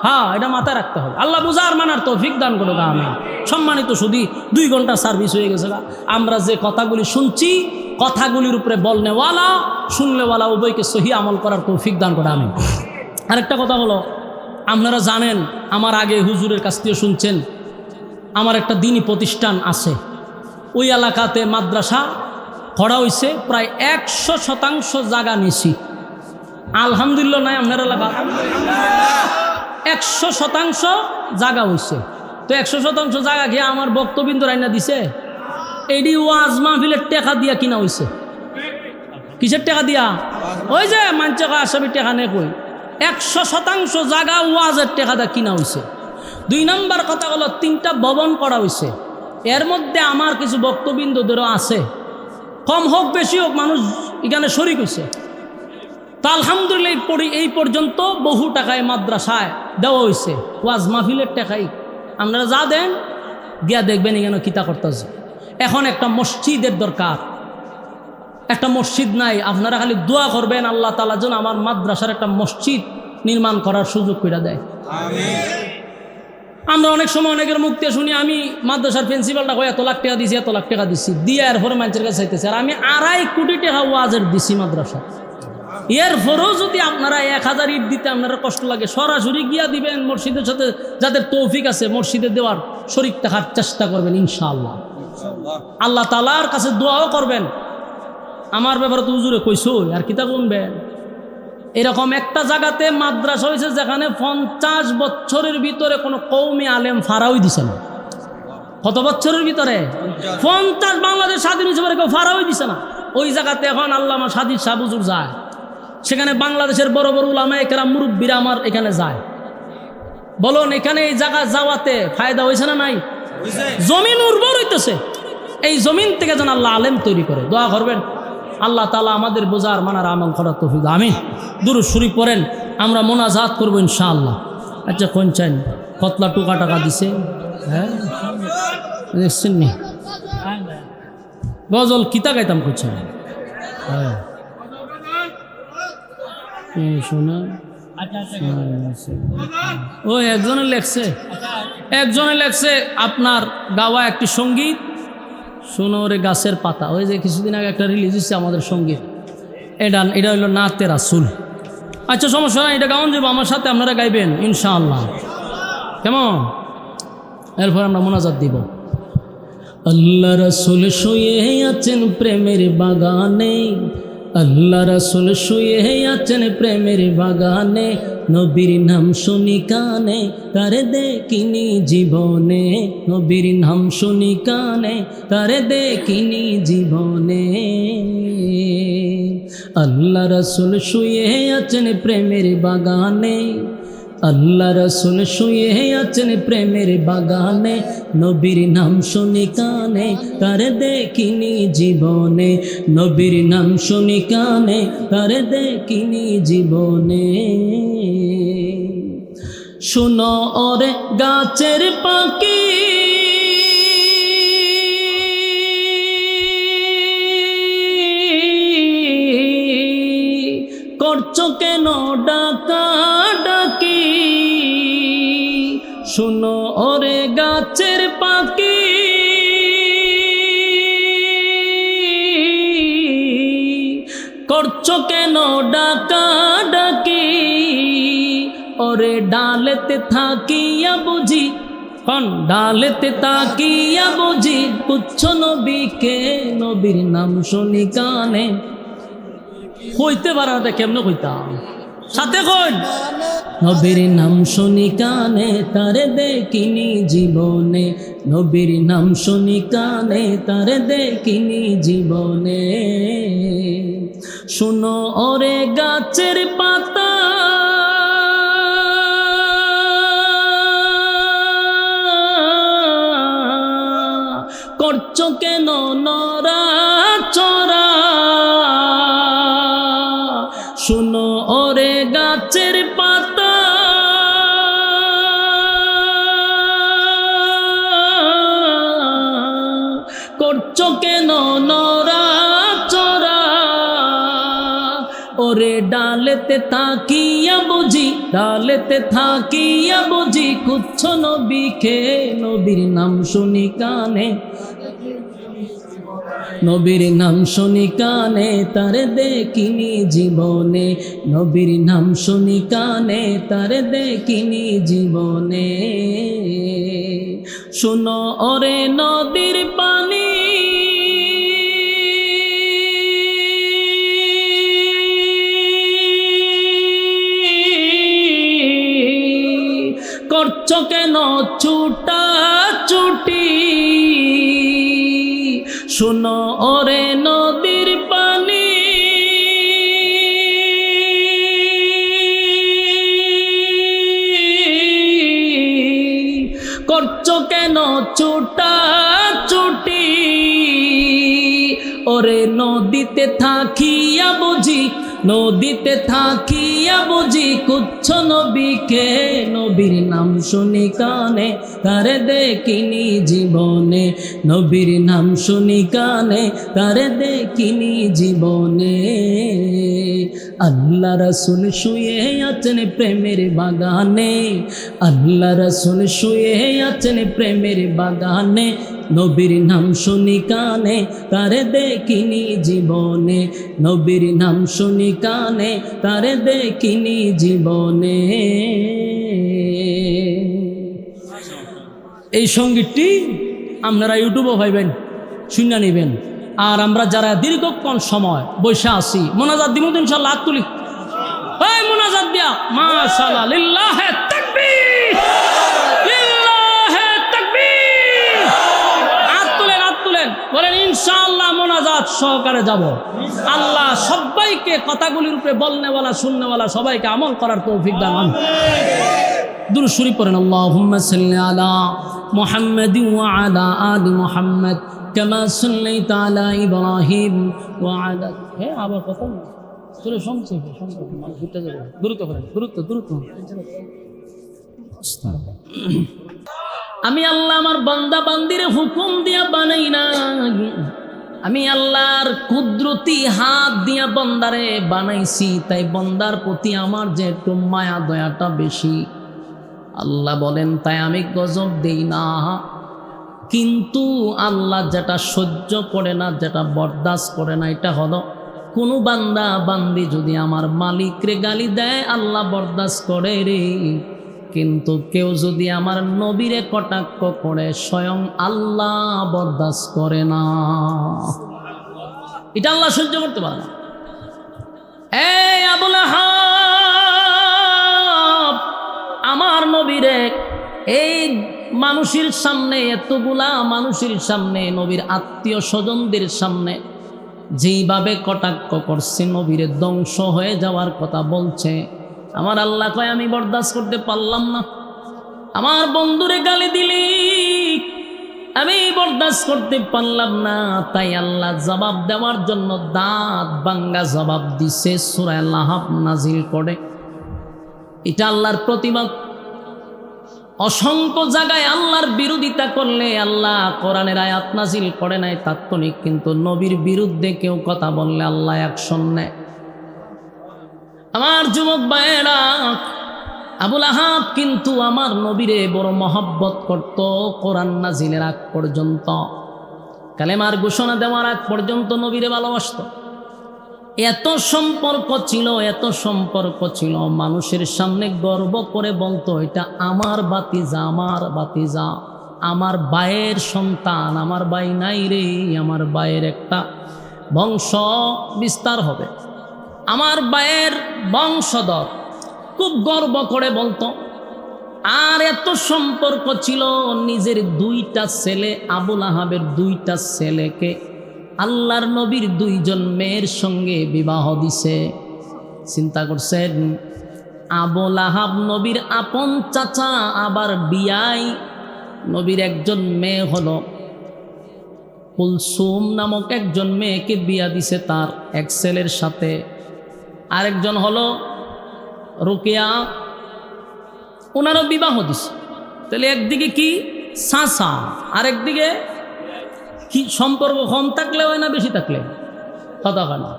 হ্যাঁ, এটা মাথায় রাখতে হবে। আল্লাহ বুঝার মানার তৌফিক দান করুক, আমিন। সম্মানিত সুধী, 2 ঘন্টা সার্ভিস হয়ে গেছে। আমরা যে কথাগুলি শুনছি, কথাগুলির উপরে বলনেওয়ালা শুনলেওয়ালা উভয়কে সহি আমল করার তৌফিক দান করে, আমিন। আরেকটা কথা হলো, আপনারা জানেন, আমার আগে হুজুরের কাছ থেকে শুনছেন, আমার একটা দ্বীনি প্রতিষ্ঠান আছে, ওই এলাকাতে মাদ্রাসা করা হয়েছে, প্রায় 100% জায়গা নিছি। আলহামদুলিল্লাহ নাই আপনার এলাকা 100% জায়গা হয়েছে। তো 100% জায়গা খেয়ে আমার বক্তবিন্দু রাইনা দিছে, এডি ওয়াজ মাহফিলের টাকা দিয়া কিনা হয়েছে। কিসের টাকা দিয়া? ওই যে মাঞ্চা আসামি টাকা নে কই, 100% জায়গা ওয়াজের টাকা দিয়া কিনা হয়েছে। 2 নম্বর কথা হলো, 3টা ভবন করা হয়েছে। এর মধ্যে আমার কিছু বক্তবিন্দুদেরও আছে, কম হোক বেশি হোক মানুষ এখানে শরিক হয়েছে। তা আলহামদুলিল্লাহ এই পর্যন্ত বহু টাকায় মাদ্রাসায় দেওয়া হয়েছে, ওয়াজ মাহফিলের টাকাই। আপনারা যা দেন গিয়া দেখবেন এখানে কিতা করতেছে। এখন একটা মসজিদের দরকার, একটা মসজিদ নাই। আপনারা খালি দোয়া করবেন আল্লাহ তাআলা যেন আমার মাদ্রাসার একটা মসজিদ নির্মাণ করার সুযোগ করে দেয়। আমরা অনেক সময় অনেকের মুক্তি শুনি, আমি মাদ্রাসার প্রিন্সিপালটা কয় এত লাখ টাকা দিছি, এত লাখ টাকা দিছি, দিয়ে এরপরে মানুষের কাছে চাইতেছে। আর আমি 2.5 কোটি টাকা ওয়াজের দিছি মাদ্রাসা। এরপরেও যদি আপনারা 1000 ইট দিতে আপনারা কষ্ট লাগে, সরাসরি গিয়া দিবেন মসজিদের সাথে, যাদের তৌফিক আছে মসজিদে দেওয়ার শরীক থাকার চেষ্টা করবেন ইনশাআল্লাহ। আল্লাহ তাআলার কাছে দোয়াও করবেন। আমার ব্যাপারে তো হুজুরে কইছো আর কিতাব শুনবেন। এরকম একটা জায়গাতে মাদ্রাসা হয়েছে যেখানে 50 বছরের ভিতরে কোনো কওমি আলেম ফারাওই দিছে না। কত বছরের ভিতরে? 50। বাংলাদেশ স্বাধীন হয়েছে কেউ ফারাওই দিছে না। ওই জায়গাতে এখন আল্লামা সাদিক শাহ হুজুর যায়, সেখানে বাংলাদেশের বড় বড় উলামায়ে কেরাম মুরব্বীরা আমার এখানে যায়। বলুন এখানে এই জায়গা যাওয়াতে ফায়দা হয়েছে না নাই? জমিন উর্বর হইতেছে। এই জমিন থেকে যেন আল্লাহ আলেম তৈরি করে, দোয়া করবেন। আল্লাহ তাআলা আমাদের বোঝার মানার আমল করার তৌফিক দান। আমিন। দুরূদ শরীফ পড়েন, আমরা মোনাজাত করবো ইনশাআল্লাহ। আচ্ছা কোন চান কতলা টুকা টাকা দিছে? হ্যাঁ দেখছেন নি গজল কিতা গাইতাম করছেন? হ্যাঁ শোনা ও একজনে লেখছে আপনার গাওয়া একটি সঙ্গীত শোনো রে গাছের পাতা। ওই যে কিছুদিন আগে একটা রিলিজ হচ্ছে আমাদের সঙ্গীত, এটা হইল নাতে রাসূল। আচ্ছা সমস্যা নাই, এটা গাওয়ান যাবো আমার সাথে, আপনারা গাইবেন ইনশাআল্লাহ। কেমন? এরপর আমরা মোনাজাত দিব। আল্লাহ রাসূল শুয়ে আছেন প্রেমের বাগানে, আল্লাহ রাসূল শুয়ে আছেন প্রেমের বাগানে, নবীর নাম শুনি কানে তারে দেখিনি জীবনে, নবীর নাম শুনি কানে তারে দেখিনি জীবনে। আল্লাহ রাসূল শুয়ে আছেন প্রেমের বাগানে, আল্লাহ রাসূল শুয়ে আছেন প্রেমের বাগানে, নবীর নাম শুনি কানে তারে দেখিনি জীবনে, নবীর নাম শুনি কানে তারে দেখিনি জীবনে। শুনো ওরে গাছের পাখি, করছো কেন ডাকা ডাকি, শুনো ওরে গাছের পাখি, করছো কেন ডাকা ডাকি, ওরে ডালেতে থাকিয়া বুঝি, কোন ডালেতে তাকিয়া বুঝি পুচ্ছ নবীকে, নবীর নাম শুনি কানে। কইতে পারাটা কেমনে কইতাম? সাথে কই নবীর নাম শুনি কানে তারে দেখিনি জীবনে, নবীর নাম শুনি কানে তারে দেখিনি জীবনে। শুনো ওরে গাছের পাতা, করছো কেন নরা চরা, শুনো ওরে গাছের পাতা, করছো কেন নরা চরা, ওরে ডালেতে থাকিয়া বুঝি, ডালেতে থাকিয়া বুঝি কুচ্ছ নবীকে, নবীর নাম শুনি কানে, নবীর নাম শুনি কানে তারে দেখিনি জীবনে, নবীর নাম শুনি কানে তারে দেখিনি জীবনে। শুনো ওরে নদীর পানি, করছো কেন ছুটা ছুটি, শুনো ওরে নদীর পানি, করছো কেন ছুটা ছুটি, ওরে নদীতে থাকিয়া বুঝি, নদীতে থাকিয়া বুঝি কুচ্ছ নবীকে, নবীর নাম শুনি কানে তারে দেখিনি জীবনে, নবীর নাম শুনি কানে তারে দেখিনি জীবনে। আল্লাহ রাসূল শুয়ে আছেন প্রেমের বাগানে, আল্লাহ রাসূল শুয়ে আছেন প্রেমের বাগানে, নবীর নাম শুনি কানে তারে দেখিনি জীবনে, নবীর নাম শুনি কানে তারে দেখিনি জীবনে। এই সঙ্গীতটি আপনারা ইউটিউবে পাইবেন, শুনে নেবেন। আর আমরা যারা দীর্ঘক্ষণ সময় বসে আছি, মোনাজাত দিব তো ইনশাআল্লাহ। হাত তুলি, এই মোনাজাত দিয়া মাশাআল্লাহ। লিল্লাহে তাকবীর, লিল্লাহে তাকবীর। হাত তুলেন, বলেন ইনশাআল্লাহ মোনাজাত সহকারে যাব। আল্লাহ সবাইকে কথাগুলির উপরে বলনেওয়ালা শুননেওয়ালা সবাইকে আমল করার তৌফিক দান করুন। দুরূদ শরীফ পড়েন। আল্লাহুম্মা সাল্লি আলা মুহাম্মাদি ওয়া আলা আলি মুহাম্মাদ কামা সাল্লাইতা আলা ইব্রাহিম ওয়া আলা। হে আবার কথা চলে সংক্ষেপে মানুষ উঠে যাবে। দ্রুত করেন, দ্রুত। আমি আল্লাহ আমার বান্দা বান্দিরে হুকুম দিয়া বানাই না, আমি আল্লাহর কুদরতি হাত দিয়া বান্দারে বানাইছি। তাই বান্দার প্রতি আমার যে একটু মায়া দয়াটা বেশি। আল্লাহ বলেন তাই আমি গজব দেই না। কিন্তু আল্লাহ যেটা সহ্য করে না, যেটা বরদাস্ত করে না, এটা হলো কোনো বান্দা বান্দি যদি আমার মালিকরে গালি দেয় আল্লাহ বরদাস্ত করে রে, কিন্তু কেউ যদি আমার নবীরে কটাক্ষ করে স্বয়ং আল্লাহ বরদাস্ত করে না। এটা আল্লাহ সহ্য করতে পারে না। এই আবু লাহাব আমার নবীরে এই মানুষের সামনে, এতগুলা মানুষের সামনে, নবীর আত্মীয় স্বজনদের সামনে যেইভাবে কটাক্ষ করছে, নবীরে ধ্বংস হয়ে যাওয়ার কথা বলছে, আমার আল্লাহ কয় আমি বরদাস্ত করতে পারলাম না। আমার বন্ধুরে গালি দিলি, আমি বরদাস্ত করতে পারলাম না। তাই আল্লাহ জবাব দেওয়ার জন্য দাঁত ভাঙ্গা জবাব দিছে, সূরা লাহাব নাজিল করে। এটা আল্লাহর প্রতিবাদ। অসংখ্য জায়গায় আল্লাহর বিরোধিতা করলে আল্লাহ কোরআনের আয়াত নাজিল করে নাই তাৎক্ষণিক, কিন্তু নবীর বিরুদ্ধে কেউ কথা বললে আল্লাহ অ্যাকশন নেয়। আমার যুবক ভাইয়েরা, আবু লাহাব কিন্তু আমার নবীরে বড় মহব্বত করত। কোরআন নাজিলের আগ পর্যন্ত, কালেমার ঘোষণা দেওয়ার আগ পর্যন্ত নবীরে ভালোবাসত। এত সম্পর্ক ছিল, মানুষের সামনে গর্ব করে বলতো এটা আমার ভাতিজা, আমার ভাতিজা, আমার ভাইয়ের সন্তান, আমার ভাই নাই রে, আমার ভাইয়ের একটা বংশ বিস্তার হবে, আমার ভাইয়ের বংশধর, খুব গর্ব করে বলতো। আর এত সম্পর্ক ছিল, নিজের দুইটা ছেলে, আবু লাহাবের দুইটা ছেলেকে আল্লাহর নবীর দুইজন মেয়ের সঙ্গে বিবাহ দিছে। চিন্তা করছেন, আবু লাহাব নবীর আপন চাচা, আবার বিয়াই নবীর একজন মেয়ে হলো কুলসুম নামক একজন মেয়েকে বিয়া দিছে তার এক ছেলের সাথে। আরেকজন হলো রুকিয়া, ওনারও বিবাহ দিছে। তাহলে একদিকে কি চাচা, আরেকদিকে কি সম্পর্ক কম থাকলে হয় না বেশি থাকলে কথা হয় না।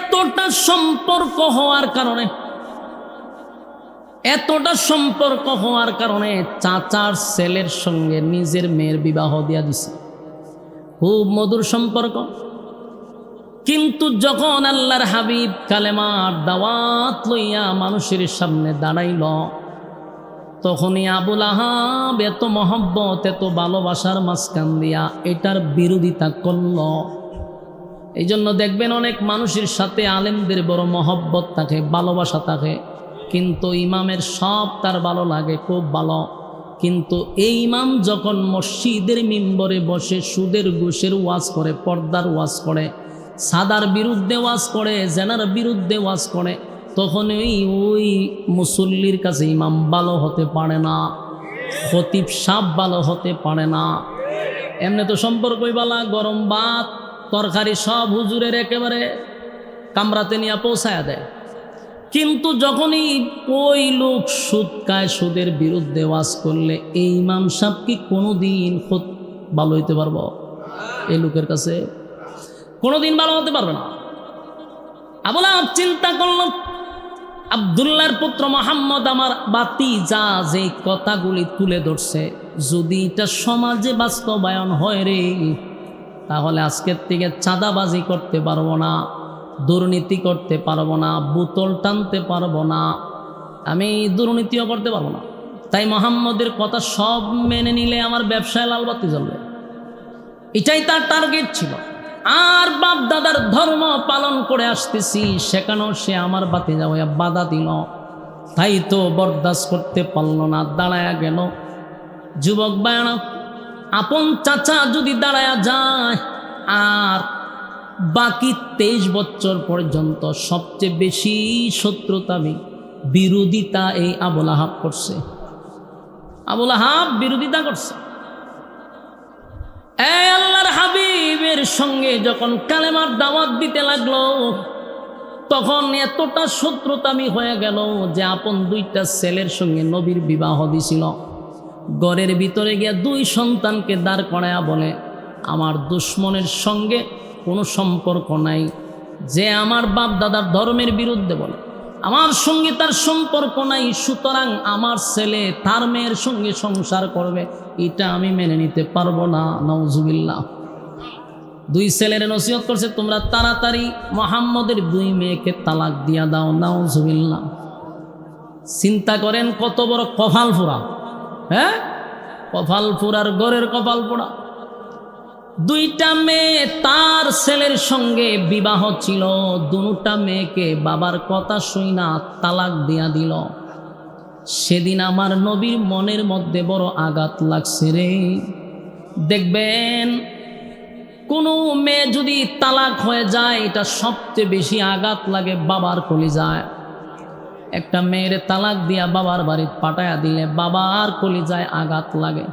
এতটা সম্পর্ক হওয়ার কারণে চাচার ছেলের সঙ্গে নিজের মেয়ের বিবাহ দিয়া দিছে, খুব মধুর সম্পর্ক। কিন্তু যখন আল্লাহর হাবিব কালেমার দাওয়াত লইয়া মানুষের সামনে দাঁড়াইল, তখনই আবু লাহাব এত মহব্বত, এত ভালোবাসার মাঝখান দিয়া এটার বিরোধিতা করল। এই জন্য দেখবেন অনেক মানুষের সাথে আলেমদের বড় মহব্বত থাকে, ভালোবাসা থাকে, কিন্তু ইমামের সব তার ভালো লাগে, খুব ভালো। কিন্তু এই ইমাম যখন মসজিদের মিম্বরে বসে সুদের ঘুষের ওয়াজ করে, পর্দার ওয়াজ করে, সাদার বিরুদ্ধে ওয়াজ করে, জেনার বিরুদ্ধে ওয়াজ করে, তখন ওই মুসল্লির কাছে ইমাম ভালো হতে পারে না, খতিব সাহেব ভালো হতে পারে না। এমনি তো সম্পর্কই বালা, গরম ভাত তরকারি সব হুজুরের একেবারে কামরাতে নিয়ে পৌঁছায়া দেয়। কিন্তু যখনই ওই লোক সুদ খায়, সুদের বিরুদ্ধে ওয়াজ করলে এই ইমাম সাহেব কি কোনোদিন ভালো হইতে পারবো? এই লোকের কাছে কোনোদিন ভালো হতে পারবে না। আবু লাহাব চিন্তা করল, আব্দুল্লাহর পুত্র মুহাম্মদ আমার ভাতিজা যে কথাগুলি তুলে ধরছে, যদি এটা সমাজে বাস্তবায়ন হয় রে, তাহলে আজকের থেকে চাঁদাবাজি করতে পারবো না, দুর্নীতি করতে পারবো না, বোতল টানতে পারবো না, আমি দুর্নীতিও করতে পারবো না। তাই মোহাম্মদের কথা সব মেনে নিলে আমার ব্যবসায় লালবাতি জ্বলবে, এটাই তার টার্গেট ছিল। আর বাপ দাদার ধর্ম পালন করে আসতেছি, সেখানেও সে আমার বাতি যাওয়া বাধা দিল। তাই তো বরদাস্ত করতে পারলো না, দাঁড়ায়া গেল। যুবক বায়না, আপন চাচা যদি দাঁড়ায়া যায়, আর বাকি 23 বছর পর্যন্ত সবচেয়ে বেশি শত্রুতা বিরোধিতা এই আবুল আহাব করছে। আবুল আহাব বিরোধিতা করছে। এই আল্লাহর হাবিবের সঙ্গে যখন কালেমার দাওয়াত দিতে লাগলো, তখন এতটা শত্রুতামি হয়ে গেল যে আপন 2টা ছেলের সঙ্গে নবীর বিবাহ দিছিল। ঘরের ভিতরে গিয়ে 2 সন্তানকে দাঁড় করায়া বলে, আমার দুশ্মনের সঙ্গে কোনো সম্পর্ক নাই, যে আমার বাপ দাদার ধর্মের বিরুদ্ধে বলে আমার সঙ্গে তার সম্পর্ক নাই, সুতরাং আমার ছেলে তার মেয়ের সঙ্গে সংসার করবে, এটা আমি মেনে নিতে পারবো না। নাউজুবিল্লাহ। 2 ছেলের নসিহত করছে, তোমরা তাড়াতাড়ি মুহাম্মদের 2 মেয়েকে তালাক দিয়া দাও। নাউজুবিল্লাহ। চিন্তা করেন কত বড় কপাল পোড়া, হ্যাঁ, কপাল পোড়ার ঘরের কপাল পোড়া। 2টা মেয়ে তার ছেলের সঙ্গে বিবাহ ছিল, 2টা মেয়েকে বাবার কথা শুইনা তালাক দিয়া দিল। সেদিন আমার নবীর মনের মধ্যে বড় আঘাত লাগছে রে। দেখবেন কোনো মেয়ে যদি তালাক হয়ে যায়, এটা সবচেয়ে বেশি আঘাত লাগে বাবার কলিজায়। একটা মেয়ের তালাক দিয়া বাবার বাড়ি পাঠায়া দিলে বাবার কলিজায় আঘাত লাগে।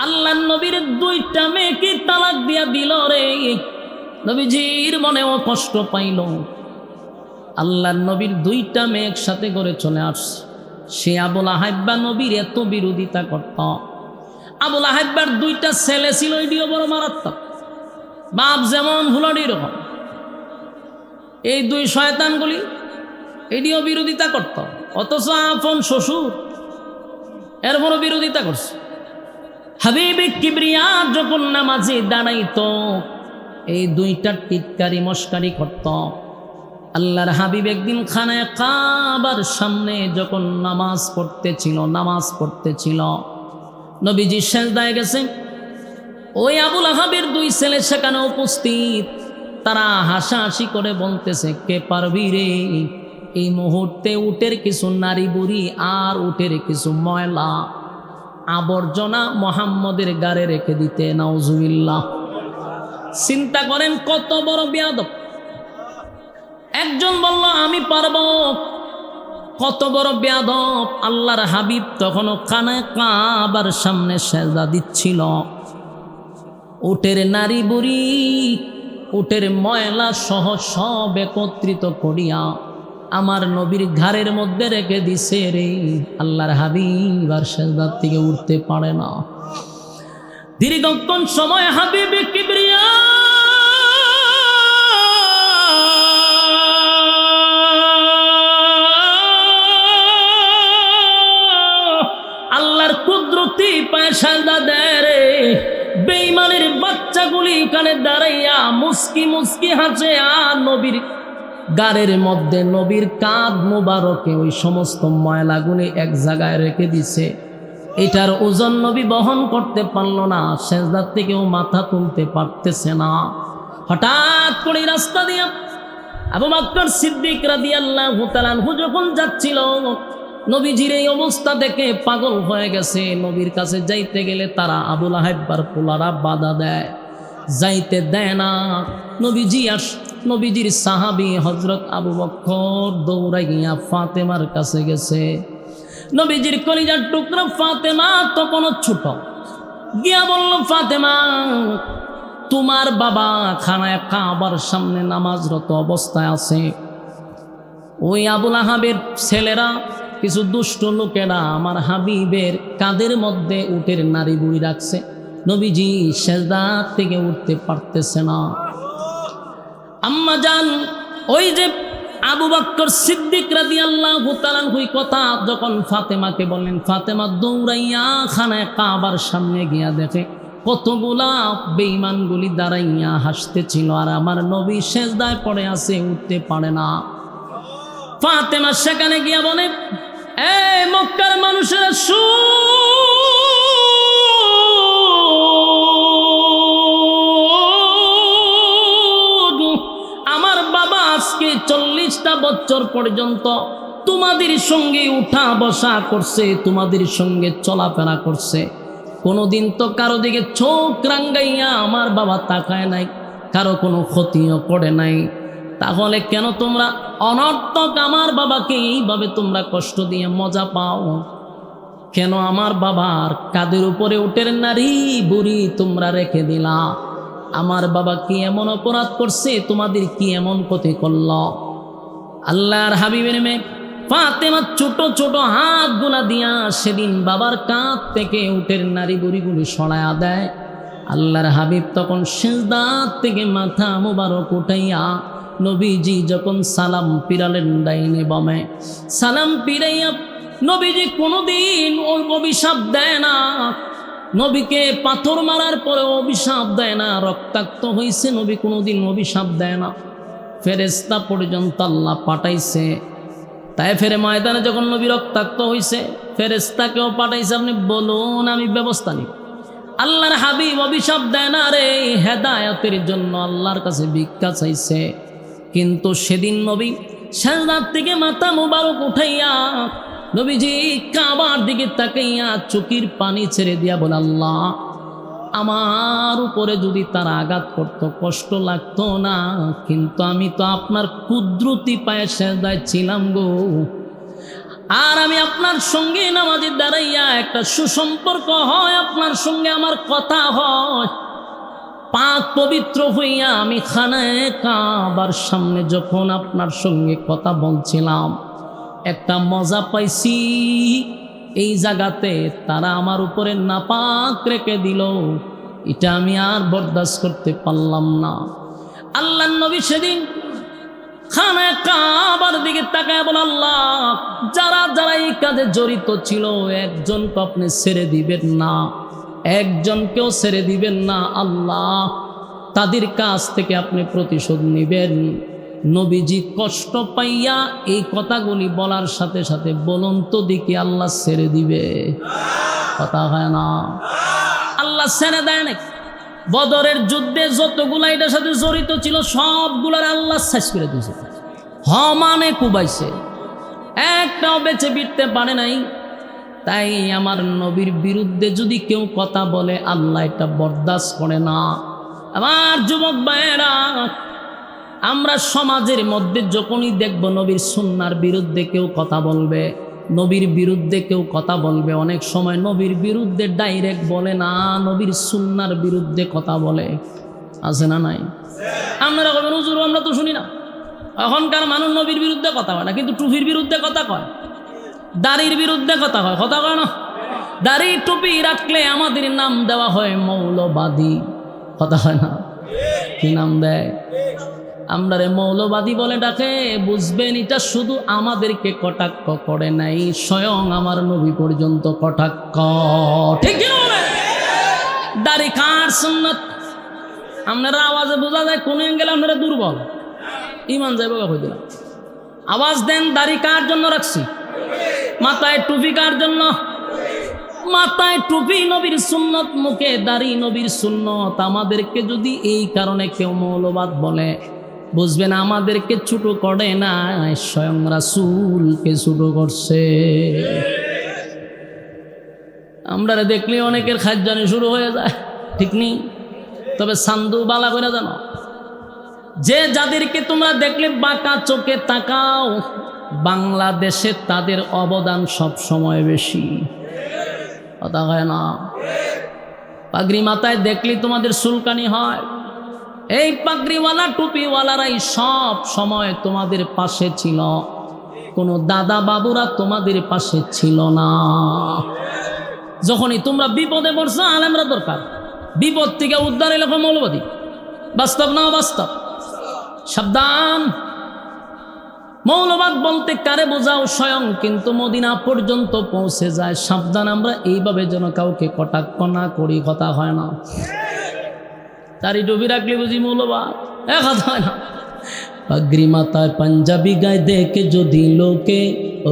আল্লাহর নবীর 2টা মেয়েকে তালাক দিয়া দিল রে, নবীজির মনেও কষ্ট পাইল। আল্লাহর নবীর 2টা মেয়ে একসাথে করে চলে আসছে। সে আবুল আহাব নবীর এত বিরোধিতা করত। আবুল আহাবের 2টা ছেলে ছিল, এটিও বড় মারাত্মক। বাপ যেমন হুলাডি রকম, এই 2 শয়তানগুলি এটিও বিরোধিতা করত। অথচ আপন শ্বশুর এর বড় বিরোধিতা করছে। হাবিবে কিবরিয়া যখন নামাজে দাঁড়াইতো, এই 2টা টিটকারি মস্কারি করত। আল্লাহর হাবিব একদিন খানায় কাবার সামনে যখন নামাজ পড়তেছিল, নবীজি সেজদায় গেছে। ওই আবুল আহাবের 2 ছেলে সেখানে উপস্থিত। তারা হাসাহাসি করে বলতেছে, কে পারবি রে এই মুহূর্তে উটের কিছু নারী বুড়ি আর উটের কিছু ময়লা আবর্জনা মুহাম্মদের গাড়ে রেখে দিতে। নাউজুবিল্লাহ। চিন্তা করেন কত বড় বেয়াদব। একজন বলল আমি পারবো, কত বড় বেয়াদব। আল্লাহর হাবিব তখনও কানে কাবার সামনে সেজদা দিচ্ছিল। উটের নারী বুড়ি, উটের ময়লা সহ সব একত্রিত করিয়া আমার নবীর ঘাড়ের মধ্যে রেখে দিছে রে। আল্লাহর হাবিব আর সেজদার থেকে উঠতে পারে না। দীর্ঘক্ষণ সময় হাবিবে কিবরিয়া আল্লাহর কুদরতি পায়ে সেজদা দেয় রে। বেঈমানের বাচ্চাগুলি এখানে দাঁড়াইয়া মুস্কি মুস্কি হাসে, আর নবীর গাড়ের মধ্যে নবীর কাঁধ মুবারকে ওই সমস্ত ময়লাগুলি এক জায়গায় রেখে দিছে। এটার ওজন নবী বহন করতে পারল না, সেজদার থেকেও মাথা তুলতে পারতেছে না। হঠাৎ করে রাস্তা দিয়া আবু বকর সিদ্দিক রাদিয়াল্লাহু তাআলা আনহু যখন যাচ্ছিল, নবীজির এই অবস্থা দেখে পাগল হয়ে গেছে। নবীর কাছে যাইতে গেলে তারা আবুল আহাব্বার পোলারা বাধা দেয়, যাইতে দেয় না। নবীজির সাহাবী হযরত আবু বকর দৌড়াইয়া ফাতেমার কাছে গেছে। নবীজির কলিজার টুকরা ফাতেমা তখনও ছোট, গিয়া বলল, ফাতেমা তোমার বাবা খানায় কাবার সামনে নামাজরত অবস্থায় আছে। ওই আবুল আহাবের ছেলেরা, কিছু দুষ্ট লোকেরা আমার হাবিবের কাঁধের মধ্যে উটের নারী বুড়ি রাখছে। নবীজি সেজদা থেকে উঠতে পারতেছে না। আম্মা জান, ওই যে আবু বকর সিদ্দিক রাদিয়াল্লাহু তাআলা ওই কথা যখন ফাতেমাকে বললেন, ফাতেমা দৌড়াইয়া খানায় কাবার সামনে গিয়া দেখে কতগুলা বেঈমানগুলি দাঁড়াইয়া হাসতেছিল, আর আমার নবী সেজদায় পড়ে আছে, উঠতে পারে না। ফাতেমা সেখানে গিয়া বলে, এই মক্কার মানুষেরা আমার বাবা আজকে 40টা বছর পর্যন্ত তোমাদের সঙ্গে উঠা বসা করছে, তোমাদের সঙ্গে চলাফেরা করছে, কোনোদিন তো কারো দিকে চোখ রাঙ্গাইয়া আমার বাবা তাকায় নাই, কারো কোনো ক্ষতিও করে নাই। তাহলে কেন তোমরা অনর্থক আমার বাবাকে এইভাবে তোমরা কষ্ট দিয়ে মজা পাও? কেন আমার বাবার কাদের উপরে উটের নারী বুড়ি তোমরা রেখে দিলা? আমার বাবা কি এমন অপরাধ করছে? তোমাদের কি এমন ক্ষতি করল? আল্লাহর হাবিবের মেয়ে ফাতেমা ছোট ছোট হাত গুলা দিয়া সেদিন বাবার কাঁধ থেকে উটের নারী বুড়িগুলি সরায়া দেয়। আল্লাহর হাবিব তখন সিজদাত থেকে মাথা মুবারক উঠাইয়া নবীজি যখন সালাম পিরালেন ডাইনে বামে, সালাম পিরাইয়া নবীজি কোনোদিন ওই অভিশাপ দেয় না। নবীকে পাথর মারার পরে অভিশাপ দেয় না, রক্তাক্ত হয়েছে নবী কোনোদিন অভিশাপ দেয় না। ফেরেশতা পর্যন্ত আল্লাহ পাঠাইছে, তাই ফেরে ময়দানে যখন নবী রক্তাক্ত হয়েছে ফেরেশতাকেও পাঠাইছে, আপনি বলুন আমি ব্যবস্থা নিই। আল্লাহর হাবিব অভিশাপ দেয় না রে, হেদায়েতের জন্য আল্লাহর কাছে ভিক্ষা চাইছে। কিন্তু সেদিন নবী সাজদা থেকে মাথা মুবারক উঠাইয়া নবীজি কাবার দিকে তাকাইয়া চোখের পানি ছেড়ে দিয়া বলে, আল্লাহ আমার উপরে যদি তারা আঘাত করত কষ্ট লাগতো না, কিন্তু আমি তো আপনার কুদরতি পায়ে সেজদায় ছিলাম গো, আর আমি আপনার সঙ্গে নামাজে দাঁড়াইয়া একটা সুসম্পর্ক হয়, আপনার সঙ্গে আমার কথা হয়, পাক পবিত্র হইয়া আমি খানায় কাবার সামনে যখন আপনার সঙ্গে কথা বলছিলাম একটা মজা পাইছি। এই জায়গাতে তারা আমার উপরে নাপাক রেখে দিল, এটা আমি আর বরদাস্ত করতে পারলাম না। আল্লাহর নবী সেদিন খানায় কাবার দিকে তাকায় বলে, আল্লাহ যারা যারা এই কাজে জড়িত ছিল একজনকে আপনি ছেড়ে দিবেন না, একজনকেও ছেড়ে দিবেন না আল্লাহ, তাদের কাছ থেকে আপনি প্রতিশোধ নেবেন। নবীজি কষ্ট পাইয়া এই কথাগুলি বলার সাথে সাথে বলুন তো দেখি আল্লাহ ছেড়ে দিবে? কথা হয় না, আল্লাহ ছেড়ে দেয় না। বদরের যুদ্ধে যতগুলা এটার সাথে জড়িত ছিল সবগুলার আল্লাহ শেষ করে দিয়েছে, মানে কুবাইছে, একটাও বেঁচে ফিরতে পারে নাই। তাই আমার নবীর বিরুদ্ধে যদি কেউ কথা বলে আল্লাহ এটা বরদাস্ত করে না। আমার যুবক ভাইয়েরা, আমরা সমাজের মধ্যে যখনই দেখব নবীর সুন্নার বিরুদ্ধে কেউ কথা বলবে, নবীর বিরুদ্ধে কেউ কথা বলবে, অনেক সময় নবীর বিরুদ্ধে ডাইরেক্ট বলে না, নবীর সুন্নার বিরুদ্ধে কথা বলে, আছে না নাই? আপনারা বলবেন হুজুর আমরা তো শুনি না। এখনকার মানুষ নবীর বিরুদ্ধে কথা হয় না, কিন্তু টুপির বিরুদ্ধে কথা কয়, দাড়ির বিরুদ্ধে কথা হয়, কথা কয় না? দাড়ি টুপি রাখলে আমাদের নাম দেওয়া হয় মৌলবাদী, কথা হয় না? কি নাম দেয়? আমরা রে মৌলবাদী বলে ডাকে। বুঝবেন এটা শুধু আমাদেরকে কটাক্ষ করে নাই, স্বয়ং আমার নবী পর্যন্ত কটাক্ষ, ঠিক কি না? দাড়ি কার সুন্নাত আপনারা আওয়াজে বোঝা যায় কোন অ্যাঙ্গেলে আপনারা দুর্বল, ইমান যাইব হয়ে দিলাম। আওয়াজ দেন, দাড়ি কার জন্য রাখছি? মাথায় টুপি কার জন্য? মাথায় টুপি নবীর সুন্নত, মুখে দাড়ি নবীর সুন্নত। আমাদেরকে যদি এই কারণে কেউ মৌলবাদ বলে বুঝবেন আমাদেরকে ছোট করে না, স্বয়ং রাসূলকে ছোট করছে। আমরা দেখলে অনেকের খাজ্জানি শুরু হয়ে যায়, ঠিক নেই? তবে সান্দু বালা করে জানো, যে যাদেরকে তোমরা দেখলে বাঁকা চোখে তাকাও, বাংলাদেশে তাদের অবদান সব সময় বেশি, কথা হয় না? পাগড়ি মাথায় দেখলে তোমাদের চুলকানি হয়, এই পাগড়িওয়ালা টুপিওয়ালারাই সব সময় তোমাদের পাশে ছিল, কোনো দাদা বাবুরা তোমাদের পাশে ছিল না। যখনই তোমরা বিপদে পড়ছো আলেমরা দরকার, বিপদ থেকে উদ্ধার এলাকা মৌলবাদী, বাস্তব না বাস্তব? সাবধান, মৌলবাদ বলতে কারে বোঝাও স্বয়ং কিন্তু মদিনা পর্যন্ত পৌঁছে যায়। সাবধান আমরা এইভাবে যেন কাউকে কটাক্ষ না করি, কথা হয় না। তারই ডুবি রাখলে বুঝি মৌলবাদ, কথা হয় না। পাগড়ি মাথায় পাঞ্জাবি গায়ে দেখে যদি লোকে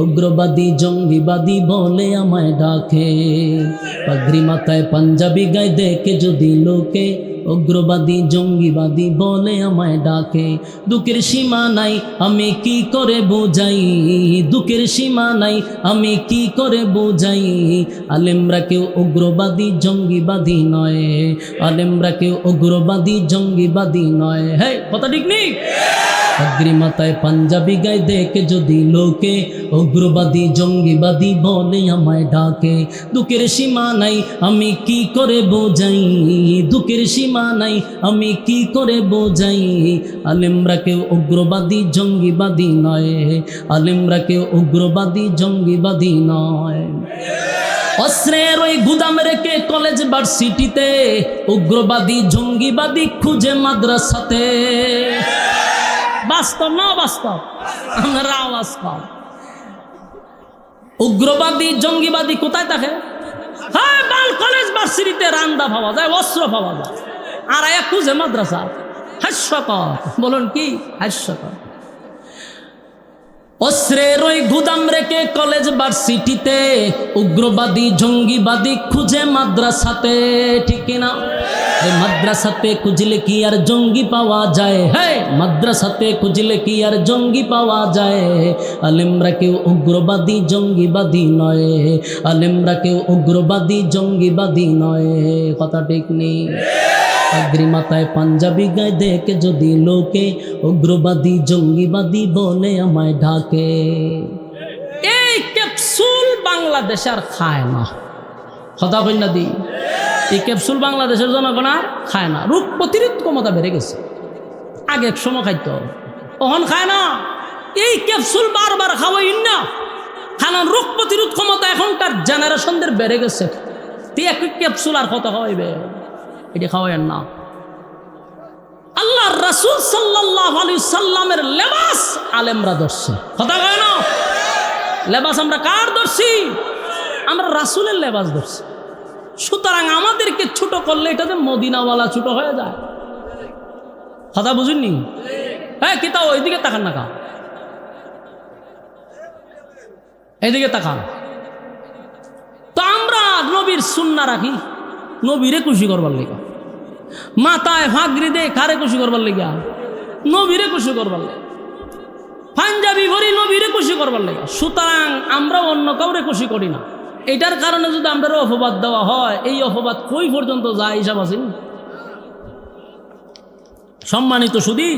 উগ্রবাদী জঙ্গিবাদী বলে আমায় ডাকে। পাগড়ি মাথায় পাঞ্জাবি গায়ে দেখে যদি লোকে উগ্রবাদী জঙ্গিবাদী বলে আমায় ডাকে। দুঃখের সীমা নাই আমি কি করে বোঝাই, দুঃখের সীমা নাই আমি কি করে বোঝাই। আলেমরা কেউ উগ্রবাদী জঙ্গিবাদী নয়, আলেমরা কেউ উগ্রবাদী জঙ্গিবাদী নয়। হ্যাঁ, কথা ঠিক নেই? পাগড়ি মাথায় পাঞ্জাবি গায়ে দেখে যদি লোকে উগ্রবাদী জঙ্গিবাদী বলে আমায় ডাকে। দুঃখের সীমা নাই আমি কি করে বোঝাই, দুঃখের সীমা নাই আমি কি করে বোঝাই। আলেমরা কেউ উগ্রবাদী জঙ্গিবাদী নয়, আলেমরা কেউ উগ্রবাদী জঙ্গিবাদী নয়। অস্ত্রের ওই গুদাম রেখে কলেজ ভার্সিটিতে উগ্রবাদী জঙ্গিবাদী খুঁজে মাদ্রাসাতে। বাস্তব না বাস্তব? আমরা আওয়াজ পাও। উগ্রবাদী জঙ্গিবাদী কোথায় থাকে? হ্যাঁ, বাল কলেজ ভার্সিটিতে রান্দা পাওয়া যায়, অস্ত্র পাওয়া যায়, আর এক খুঁজে মাদ্রাসা। হাস্যকর, বলুন কি হাস্যকর? অস্ত্রের ওই গুদাম রেখে কলেজ ভার্সিটিতে উগ্রবাদী জঙ্গিবাদী খুঁজে মাদ্রাসাতে, ঠিক না? মাদ্রাসাতে খুঁজলে কি আর জঙ্গি পাওয়া যায়? হ্যাঁ, মাদ্রাসাতে খুঁজলে কি আর জঙ্গি পাওয়া যায়? আলেমরা কেউ উগ্রবাদী জঙ্গিবাদী নয়, আলেমরা কেউ উগ্রবাদী জঙ্গিবাদী নয়, কথা ঠিক নেই? পাগড়ি মাথায় পাঞ্জাবি গায়ে দেখে যদি লোকে উগ্রবাদী জঙ্গিবাদী বলে আমায় ঢাকে। এই ক্যাপসুল বাংলাদেশ আর খায় না, কথা বল না দি? এই ক্যাপসুল বাংলাদেশের জনগণ আর খায় না। রোগ প্রতিরোধ ক্ষমতা বেড়ে গেছে, আগে এক সময় খাইতো, ওহন খায় না। এই ক্যাপসুল বারবার খাওয়াই না, খানা রোগ প্রতিরোধ ক্ষমতা এখনকার জেনারেশনদের বেড়ে গেছে। এক ক্যাপসুল আর কত খাওয়াইবে? এটা খাওয়াইন না। আল্লাহ রাসূল সাল্লাল্লাহু আলাইহি সাল্লামের লেবাস আলেমরা ধরছে, কথা কয় না? লেবাস আমরা কার ধরছি? আমরা রাসূলের লেবাস ধরছি। সুতরাং আমাদেরকে ছোট করলে এটাতে মদিনাওয়ালা ছোট হয়ে যায়, কথা বুঝুননি? হ্যাঁ, কিতা ওইদিকে তাকান না, কা এইদিকে তাকান। তো আমরা নবীর সুন্নাহ রাখি নবীরে খুশি করবার লেগা, মাথায় ফাগরি দে কারে খুশি করবার লেগা? নবীরে খুশি করবার লেগা। পাঞ্জাবি ভরি নবীরে খুশি করবার লেগা। সুতরাং আমরা অন্য কাউরে খুশি করি না। এটার কারণে যদি আমরা অপবাদ দেওয়া হয়, এই অপবাদ কই পর্যন্ত যায় হিসাব আছে? সম্মানিত সুধী,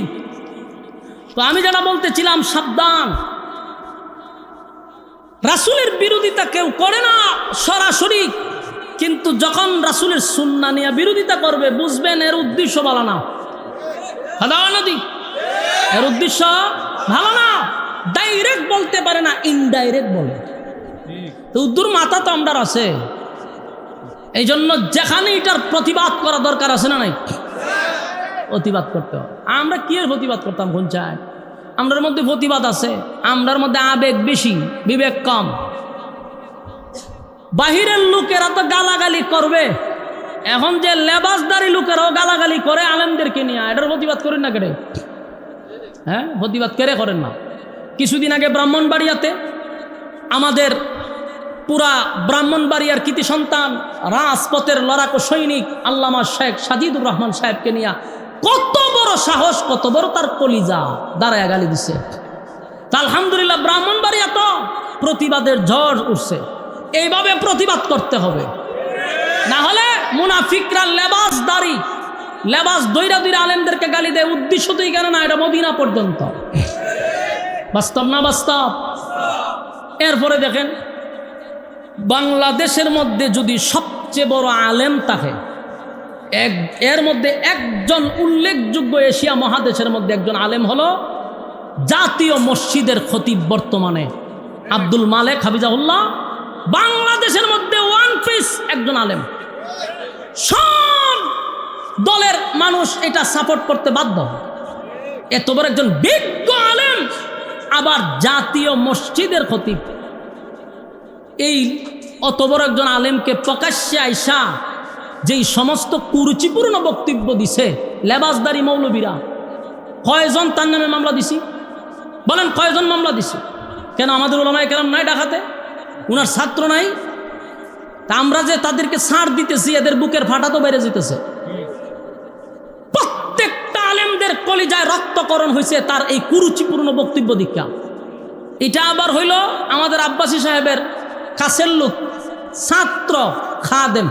তো আমি যেটা বলতেছিলাম, সাবধান। রাসূলের বিরোধিতা কেউ করে না সরাসরি, কিন্তু যখন রাসূলের সুন্নাহ নিয়ে বিরোধিতা করবে বুঝবেন এর উদ্দেশ্য ভালো না, এর উদ্দেশ্য ভালো না। ডাইরেক্ট বলতে পারে না, ইনডাইরেক্ট বলে। তো উদ্দুর মাথা তো আমরা আছে, এই জন্য যেখানে এটার প্রতিবাদ করা দরকার আছে না নাই, প্রতিবাদ করতে হবে। আমরা কি এর প্রতিবাদ করতাম? কোন চায়? আমরার মধ্যে প্রতিবাদ আছে, আমরার মধ্যে আবেগ বেশি, বিবেক কম। বাহিরের লোকেরা তো গালাগালি করবে, এখন যে লেবাসদারি লোকেরাও গালাগালি করে আলেমদেরকে নিয়ে, এটার প্রতিবাদ করেন না কেড়ে? হ্যাঁ, প্রতিবাদ কেড়ে করেন না? কিছুদিন আগে ব্রাহ্মণবাড়িয়াতে আমাদের পুরা ব্রাহ্মণবাড়িয়ার কৃতি সন্তান, রাজপথের লড়াকু সৈনিক আল্লামা শেখ সাজিদুর রহমান সাহেবকে নিয়ে কত বড় সাহস, কত বড় তার কলিজা, দাঁড়ায় গালি দিছে। আলহামদুলিল্লাহ, ব্রাহ্মণবাড়িয়া তো প্রতিবাদের ঝড় উঠছে। এইভাবে প্রতিবাদ করতে হবে, না হলে মুনাফিকরা লেবাস দইরা দইরা আলেমদেরকে গালি দেয়। উদ্দেশ্য তো এখানে না, এটা মদিনা পর্যন্ত। বাস্তব না বাস্তব? এরপরে দেখেন, বাংলাদেশের মধ্যে যদি সবচেয়ে বড় আলেম থাকে, এর মধ্যে একজন উল্লেখযোগ্য, এশিয়া মহাদেশের মধ্যে একজন আলেম হলো জাতীয় মসজিদের খতিব বর্তমানে আব্দুল মালেক হাফিজাহুল্লাহ। বাংলাদেশের মধ্যে ওয়ান পিস একজন আলেম, সব দলের মানুষ এটা সাপোর্ট করতে বাধ্য। এত বড় একজন বিজ্ঞ আলেম আবার জাতীয় মসজিদের খতিব, এই অত বড় একজন আলেমকে প্রকাশ্যে আইসা যেই সমস্ত কুরুচিপূর্ণ বক্তব্য দিছে লেবাসদারি মৌলবীরা, কয়জন তার নামে মামলা দিছি? বলেন কয়জন মামলা দিছি? কেন আমাদের ওলামায়ে কেরাম নাই ডাকাতে? উনার ছাত্র নাই? তা আমরা যে তাদেরকে ছাড় দিতেছি, এদের বুকের ফাটা তো বেড়ে যেতেছে। প্রত্যেকটা আলেমদের কলিজায় রক্তকরণ হয়েছে তার এই কুরুচিপূর্ণ বক্তব্য দীক্ষা। এটা আবার হইল আমাদের আব্বাসী সাহেবের কাছের লোক, ছাত্র, খাদেম।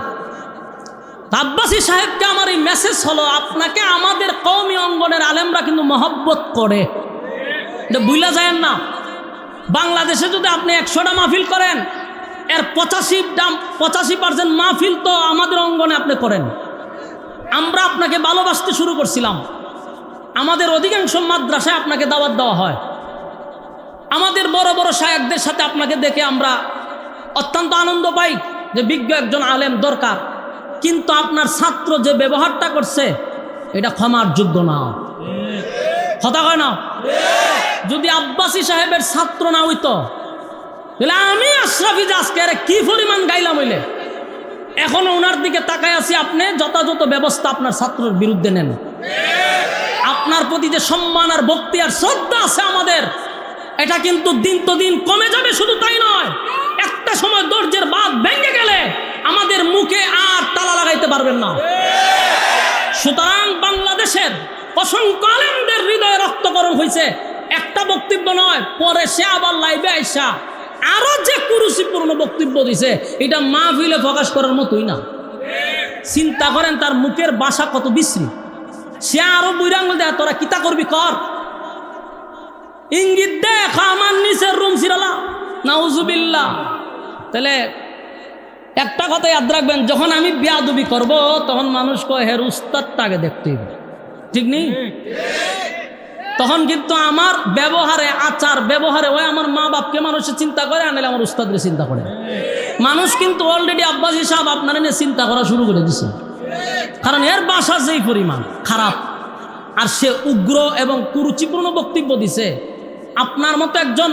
আব্বাসী সাহেবকে আমার এই মেসেজ হলো, আপনাকে আমাদের কওমি অঙ্গনের আলেমরা কিন্তু মহব্বত করে, এটা ভুলা যায় না। বাংলাদেশে যদি আপনি 100টা মাহফিল করেন, এর 85% মাহফিল তো আমাদের অঙ্গনে আপনি করেন। আমরা আপনাকে ভালোবাসতে শুরু করছিলাম। আমাদের অধিকাংশ মাদ্রাসায় আপনাকে দাওয়াত দেওয়া হয়। আমাদের বড় বড় শায়েখদের সাথে আপনাকে দেখে আমরা অত্যন্ত আনন্দ পাই যে বিজ্ঞ একজন আলেম দরকার। কিন্তু আপনার ছাত্র যে ব্যবহারটা করছে এটা ক্ষমার যোগ্য না। কথা কয় না? যদি আব্বাসী সাহেবের ছাত্র না হইতো তাহলে আমি আশরাফি আজকে কি পরিমাণ গাইলাম হইলে। এখনো ওনার দিকে তাকায় আছি, আপনি যথাযথ ব্যবস্থা আপনার ছাত্রের বিরুদ্ধে নেন। আপনার প্রতি যে সম্মান আর ভক্তি আর শ্রদ্ধা আছে আমাদের, এটা কিন্তু দিন তো দিন কমে যাবে। শুধু তাই নয়, একটা সময় দরজের বাঁধ ভেঙে গেলে আমাদের মুখে আর তালা লাগাইতে পারবেন না। সুতরাং বাংলাদেশের অসংখ্য আলেমদের হৃদয়ে রক্তকরণ হয়েছে, একটা বক্তব্য নয়। পরে সে আবার লাইভে আইসা আরো যে কুরুচিপূর্ণ বক্তব্য দিছে, এটা মাহফিলে প্রকাশ করার মতোই না। চিন্তা করেন তার মুখের ভাষা কত বিশ্রী। সে আরো বুইরাঙ্গল দেয়, তোরা কিতা করবি কর, ইঙ্গিত দেখ আমার নিচের রুম সিরালা, নাউজুবিল্লাহ। তাহলে একটা কথা ইয়াদ রাখবেন, যখন আমি বেয়াদবি করব তখন মানুষ কয় হের উস্তাদটাকে দেখতে হবে, ঠিক নেই? তখন কিন্তু আমার ব্যবহারে, আচার ব্যবহারে ওই আমার মা বাপকে মানুষে চিন্তা করে, আনলে আমার উস্তাদরে চিন্তা করে। মানুষ কিন্তু অলরেডি আব্বাসী সাহেব আপনারা নিয়ে চিন্তা করা শুরু করে দিছে, কারণ এর ভাষা যেই পরিমাণ খারাপ আর সে উগ্র এবং কুরুচিপূর্ণ বক্তব্য দিছে। আপনার মতো একজন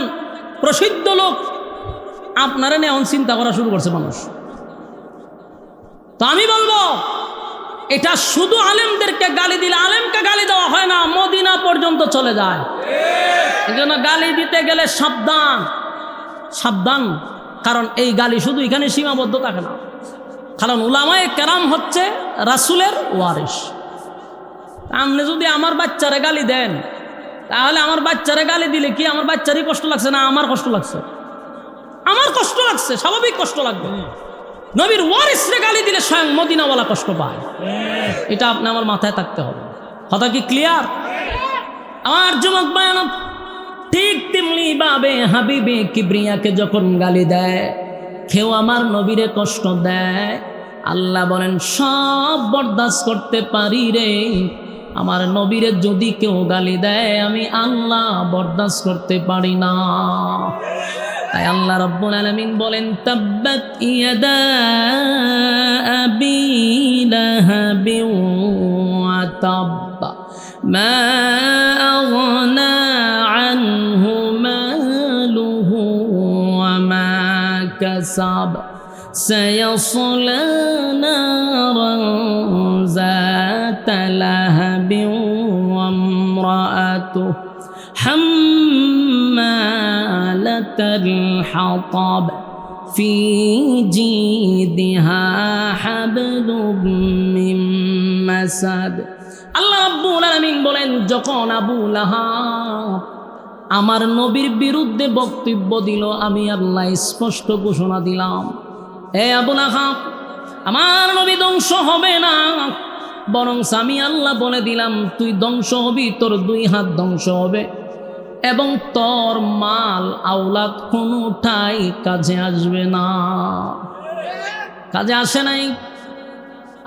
প্রসিদ্ধ লোক আপনারা নিয়ে এখন চিন্তা করা শুরু করছে মানুষ। তো আমি বলবো, এটা শুধু আলেমদেরকে গালি দিলে, আলেমকে গালি দেওয়া হয় না, মদিনা পর্যন্ত চলে যায়। এই জন্য গালি দিতে গেলে সাবধান, সাবধান। কারণ এই গালি শুধু এখানে সীমাবদ্ধ থাকে না। কারণ উলামায়ে কেরাম হচ্ছে রাসূলের ওয়ারিস। আপনি যদি আমার বাচ্চারে গালি দেন, তাহলে আমার বাচ্চারে গালি দিলে কি আমার বাচ্চারই কষ্ট লাগছে না আমার কষ্ট লাগছে? আমার কষ্ট লাগছে, স্বাভাবিক কষ্ট লাগবে। নবীর ওয়ারিসরে গালি দিলে স্বয়ং মদিনাওয়ালা কষ্ট পায়। এটা আপনি আমার মাথায় থাকতে হবে। কথা কি ক্লিয়ার? আমার যুবক বায়ান, ঠিক তেমনি ভাবে হাবিবে কিবরিয়াকে যখন গালি দেয়, কেউ আমার নবীরে কষ্ট দেয়, আল্লাহ বলেন সব বরদাস্ত করতে পারি রে, আমার নবীরে যদি কেউ গালি দেয় আমি আল্লাহ বরদাস্ত করতে পারি না। তাই আল্লাহ রাব্বুল আলামিন বলেন, তাব্বাত ইয়াদা আবি লাহাবিন ওয়া তাব্বা মা আগনা আনহু মালুহু ওয়া মা কাসাব সায়াসলা নারান যাতা লাহাবিন ওয়া ইমরাআতুহু হাম্মালাতাল হাতাব ফি জিদিহা হাবলুম মিন মাসাদ। আল্লাহ রাব্বুল আলামিন বলেন, যখন আবু লাহাব আমার নবীর বিরুদ্ধে বক্তব্য দিল, আমি আল্লাহ স্পষ্ট ঘোষণা দিলাম, হে আবু লাহাব, আমার নবী ধ্বংস হবে না, বরং আমি আল্লাহ বলে দিলাম তুই ধ্বংস হবি, তোর 2 হাত ধ্বংস হবে এবং তোর মাল আওলাদ কোনোটাই কাজে আসবে না। কাজে আসে নাই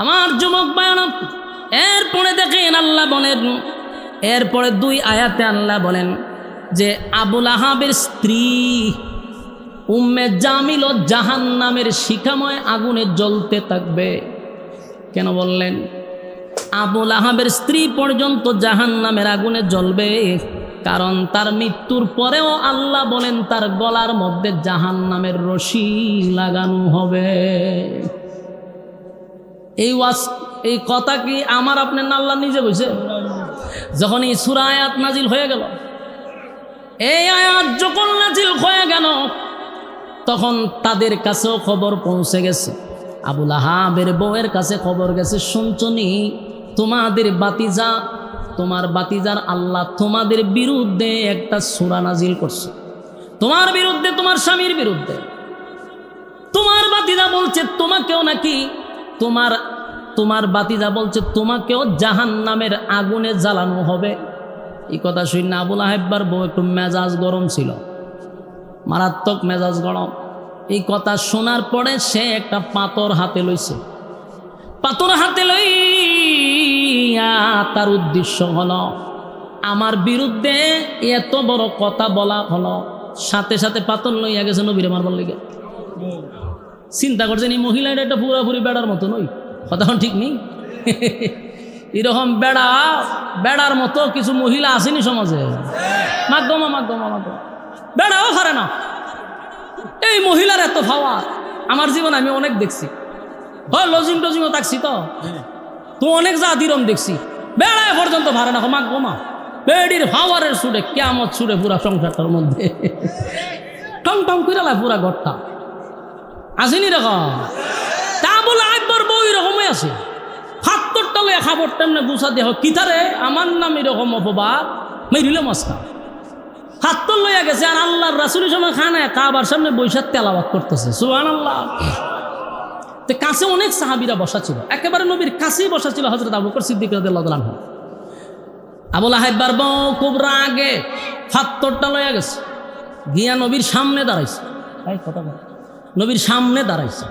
আমার যুবক বায়ান। এরপরে দেখেন আল্লাহ বলেন, এরপরে 2 আয়াতে আল্লাহ বলেন যে আবু লাহাবের স্ত্রী উম্মে জামিল ও জাহান্নামের শিখাময় আগুনে জ্বলতে থাকবে। কেন বললেন? আবু লাহাবের স্ত্রী পর্যন্ত জাহান্নামের আগুনে জ্বলবে, কারণ তার মৃত্যুর পরেও আল্লাহ বলেন তার গলার মধ্যে জাহান্নামের রশি লাগানো হবে। এই কথা কি আমার আপনার না আল্লাহ নিজে বলছে? যখন এই সূরা আয়াত নাজিল হয়ে গেল, এই আয়াত যখন নাজিল হয়ে গেল, তখন তাদের কাছেও খবর পৌঁছে গেছে, আবু লাহাবের বউয়ের কাছে খবর গেছে, শুনছনি তোমাদের বাতিজা, তোমার বাতিজার আল্লাহ তোমাদের বিরুদ্ধে একটা সূরা নাজিল করছে, তোমার বিরুদ্ধে, তোমার স্বামীর বিরুদ্ধে। তোমার বাতিজা বলছে তোমাকেও নাকি, তোমার বাতিজা বলছে তোমাকেও জাহান্নামের আগুনে জ্বালানো হবে। এই কথা শুনে আবু লাহাবের বউ একটু মেজাজ গরম ছিল, মারাত্মক মেজাজ গরম। এই কথা শোনার পরে সে একটা পাথর হাতে লইছে, পাথর হাতে লইয়া তার উদ্দেশ্য হলো আমার বিরুদ্ধে এত বড় কথা বলা হলো, সাথে সাথে পাথর লইয়া গেছে নবীরে মারবার লেগে। চিন্তা করছেন এই মহিলাটা একটা পুরাপুরি বেড়ার মতো নই, কথা ঠিক নেই? এরকম বেড়ার মতো কিছু মহিলা আসেনি সমাজে, মাগমা বেড়াও হারে না। এই মহিলার এত পাওয়ার আমার জীবন আমি অনেক দেখছি, লজিং টজিংও থাকছি তো অনেক জাতিরম দেখছি, বেড়ায় পর্যন্ত ভারে না মাগমা। বেড়ির পাওয়ারের ছুটে কেমন ছুটে পুরা সংসারটার মধ্যে টং টং করে পুরা ঘরটা আসেনি রকম। তা বলে একবার বউ এরকমই আছে, ফাত্তরটা লইয়া খাবার তেমনি গুছা দেহ কিতারে আমার নাম এরকম অপবাদ মেরিলে মস্কা ফাত্তর লইয়া গেছে। আর আল্লাহর রাসূলের সময় খানায় কাবার সামনে বৈশাখ তেলাওয়াত করতেছে, সুবহানাল্লাহ। তো কাছে অনেক সাহাবীরা বসা ছিল, একেবারে নবীর কাছেই বসা ছিল হযরত আবু বকর সিদ্দিক রাদিয়াল্লাহু আনহু। আবু লাহাবের বউ খুব রাগে ফাত্তরটা লইয়া গেছে, গিয়া নবীর সামনে দাঁড়াইছে, নবীর সামনে দাঁড়াইছে,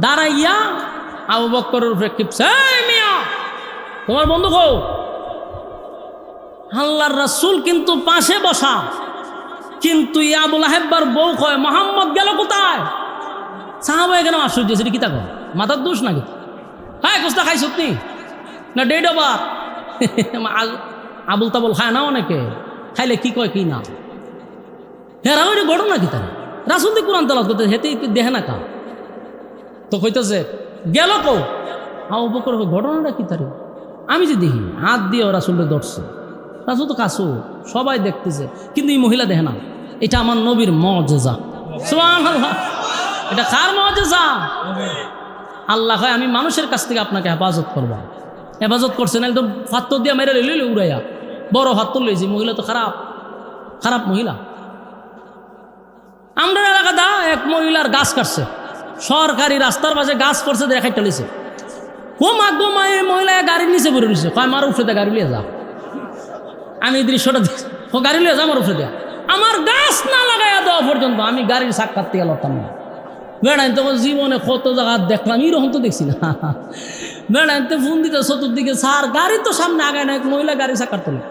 দাঁড়াইয়া আবু বকরের উপরে কিপছে, এই মিয়া তোমার বন্ধু কো? আল্লাহর রাসূল কিন্তু পাশে বসা, কিন্তু আবু লাহাবের বউ কয় মুহাম্মদ গেল কোথায়? সাহাবা এখানে আশ্চর্য, সেটা কি তা কয়? মাথার দোষ নাকি? হ্যাঁ কোস্তা খাই সত্যি না ডেড ওভার? আবুল তাবুল খায় না অনেকে, খাইলে কি কয় কি না। হ্যাঁ ওইটা ঘটনা কি তার? রাসূল দি কোরআন তেলাওয়াত করতে হেতে দেখে না কা, তো কইতেছে গেল কো? আবু বকর ঘটনাটা কি তার? আমি যে দেখি হাত দিয়ে রাসূলকে ধরছে, রাসূল তো কাছু সবাই দেখতেছে, কিন্তু এই মহিলা দেখে না। এটা আমার নবীর মুজিজা, সুবহানাল্লাহ। এটা কার মুজিজা? আল্লাহ কয় আমি মানুষের কাছ থেকে আপনাকে হেফাজত করবো। হেফাজত করছেন একদম ফাত্তর দিয়ে মেরে লইলে উড়াইয়া, বড় ফাত্তর লইছি। মহিলা তো খারাপ মহিলা। আমরা এলাকাটা এক মহিলার গাছ কাটছে, সরকারি রাস্তার পাশে গাছ করছে, দেখাই টালিছে। ও মাগো মা, এই মহিলা গাড়ির নিচে পড়ে নিছে, কয় আমার উপরে গাড়ি লিয়ে যা। আমি এই দৃশ্যটা দেখছি, ও গাড়ি লিয়ে যা আমার উপরে দেয়া, আমার গাছ না লাগাইয়া দেওয়া পর্যন্ত আমি গাড়ির সাক্ষাৎ থেকে লড়তাম না। বেড়াইন তো জীবনে কত জায়গা দেখলাম, এরকম তো দেখছি না। বেড়াইন তো ফোন দিতে চতুর্দিকে, স্যার গাড়ি তো সামনে আগায় না, এক মহিলা গাড়ি সাক্ষাৎ তোলে,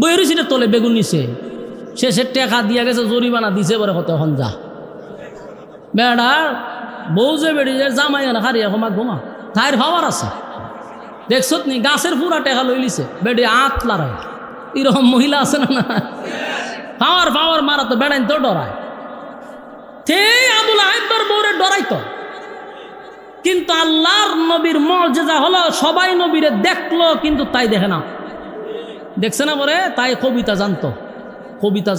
বইয়ের সিটে তোলে, বেগুন নিছে, সে টেকা দিয়া গেছে, জরিমানা দিছে, পরে কত এখন যা। বেড়ার বউ যে বেড়ি যায় জামাই না হারিয়া ঘুমা ঘুমা, তাইর ভাবার আছে দেখছত নি, গাছের পুরা টেকা লই লিছে, বেড়ি আত লড়াই। এরকম মহিলা আছে না? পাওয়ার মারা তো বেড়াইন তো ডরায়। আবু লাহাবের বউরে ডরাইতো, কিন্তু আল্লাহর নবীর মুজিজা হলো সবাই নবীরে দেখলো, কিন্তু তাই দেখে না। দেখছে না পরে তাই কবিতা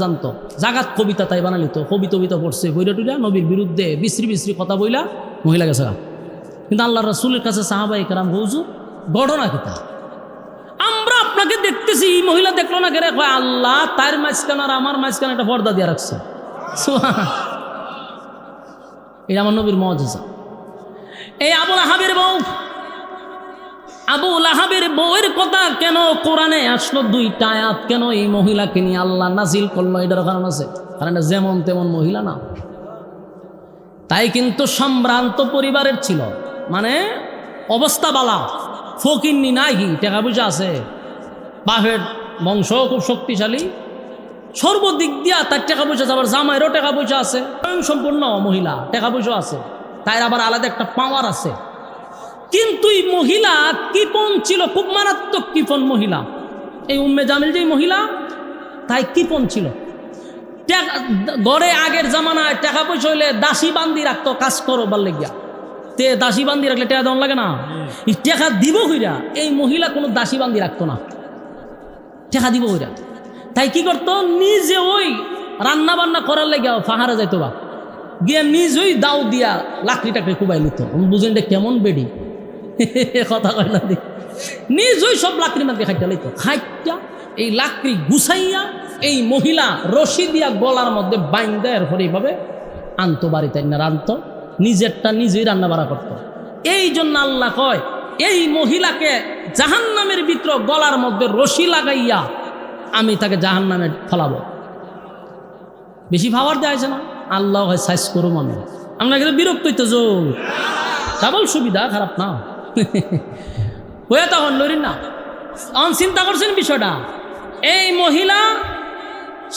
জানতো, জাগাত কবিতা তাই বানালি তো, কবিতা পড়ছে, বইরা টুইরা নবীর বিরুদ্ধে বিশ্রী কথা বইলা মহিলা গেছে। কিন্তু আল্লাহ রাসূলের কাছে সাহাবায়ে কেরাম হুজুর ঘটনা কিতা? আমরা আপনাকে দেখতেছি, এই মহিলা দেখলো না কেরে? কয় আল্লাহ তার মাঝখানে আর আমার মাঝখানে একটা পর্দা দিয়ে রাখছে। এটা আমার নবীর মুজিজা। এই আবু লাহাবের বউয়ের কথা কেন কোরআনে আসলো? দুইটা আয়াত কেন এই মহিলাকে নিয়ে আল্লাহ নাজিল করলো? এটার কারণ আছে, কারণ যেমন তেমন মহিলা না। তাই কিন্তু সম্ভ্রান্ত পরিবারের ছিল, মানে অবস্থা বালা, ফকিন্নি নাই, টাকা পয়সা আছে, বাপের বংশ খুব শক্তিশালী, সর্বদিক দিয়া তার টাকা পয়সা আছে, আবার জামাইরও টাকা পয়সা আছে, স্বয়ং সম্পূর্ণ মহিলা, টাকা পয়সা আছে, তাই আবার আলাদা একটা পাওয়ার আছে। কিন্তু এই মহিলা কৃপণ ছিল, খুব মারাত্মক কৃপণ মহিলা। এই উম্মে জামিল যে মহিলা, তাই কৃপণ ছিল। গড়ে আগের জামানায় টাকা পয়সা হইলে দাসী বান্দি রাখতো কাজ করবার লেগিয়া, তে দাসী বান্দি রাখলে টাকা দেওয়ান লাগে না, এই টাকা দিব কইরা এই মহিলা কোনো দাসী বান্দি রাখতো না, টাকা দিব কইরা। তাই কি করতো, নিজে ওই রান্না বান্না করার লেগিয়া পাহাড়ে যাইতো বা গিয়ে নিজেই দাও দিয়া লাকড়ি টাকড়ি কুবাই নিত। বুঝেন রে কেমন বেডি কথা কয় না, নিজেই সব লাকড়ি মাকড়ি খাইতে লাইতো, খাইটা এই লাকড়ি গুছাইয়া এই মহিলা রশি দিয়া গলার মধ্যে বাইন্দা এরপরে এইভাবে আনতো বাড়িতে না, রানতো নিজেরটা নিজেই রান্না বাড়া করতো। এই জন্য আল্লাহ কয় এই মহিলাকে জাহান্নামের ভিতর গলার মধ্যে রশি লাগাইয়া আমি তাকে জাহান্নামে ফলাবো। বেশি ভাবার দেওয়া আছে না, আল্লাহ হয় সাইজ করুম আমি, আমরা কিন্তু বিরক্ত হইতে যোগ ডাবল সুবিধা, খারাপ না হয়ে তখন লড়িন না। চিন্তা করছেন বিষয়টা, এই মহিলা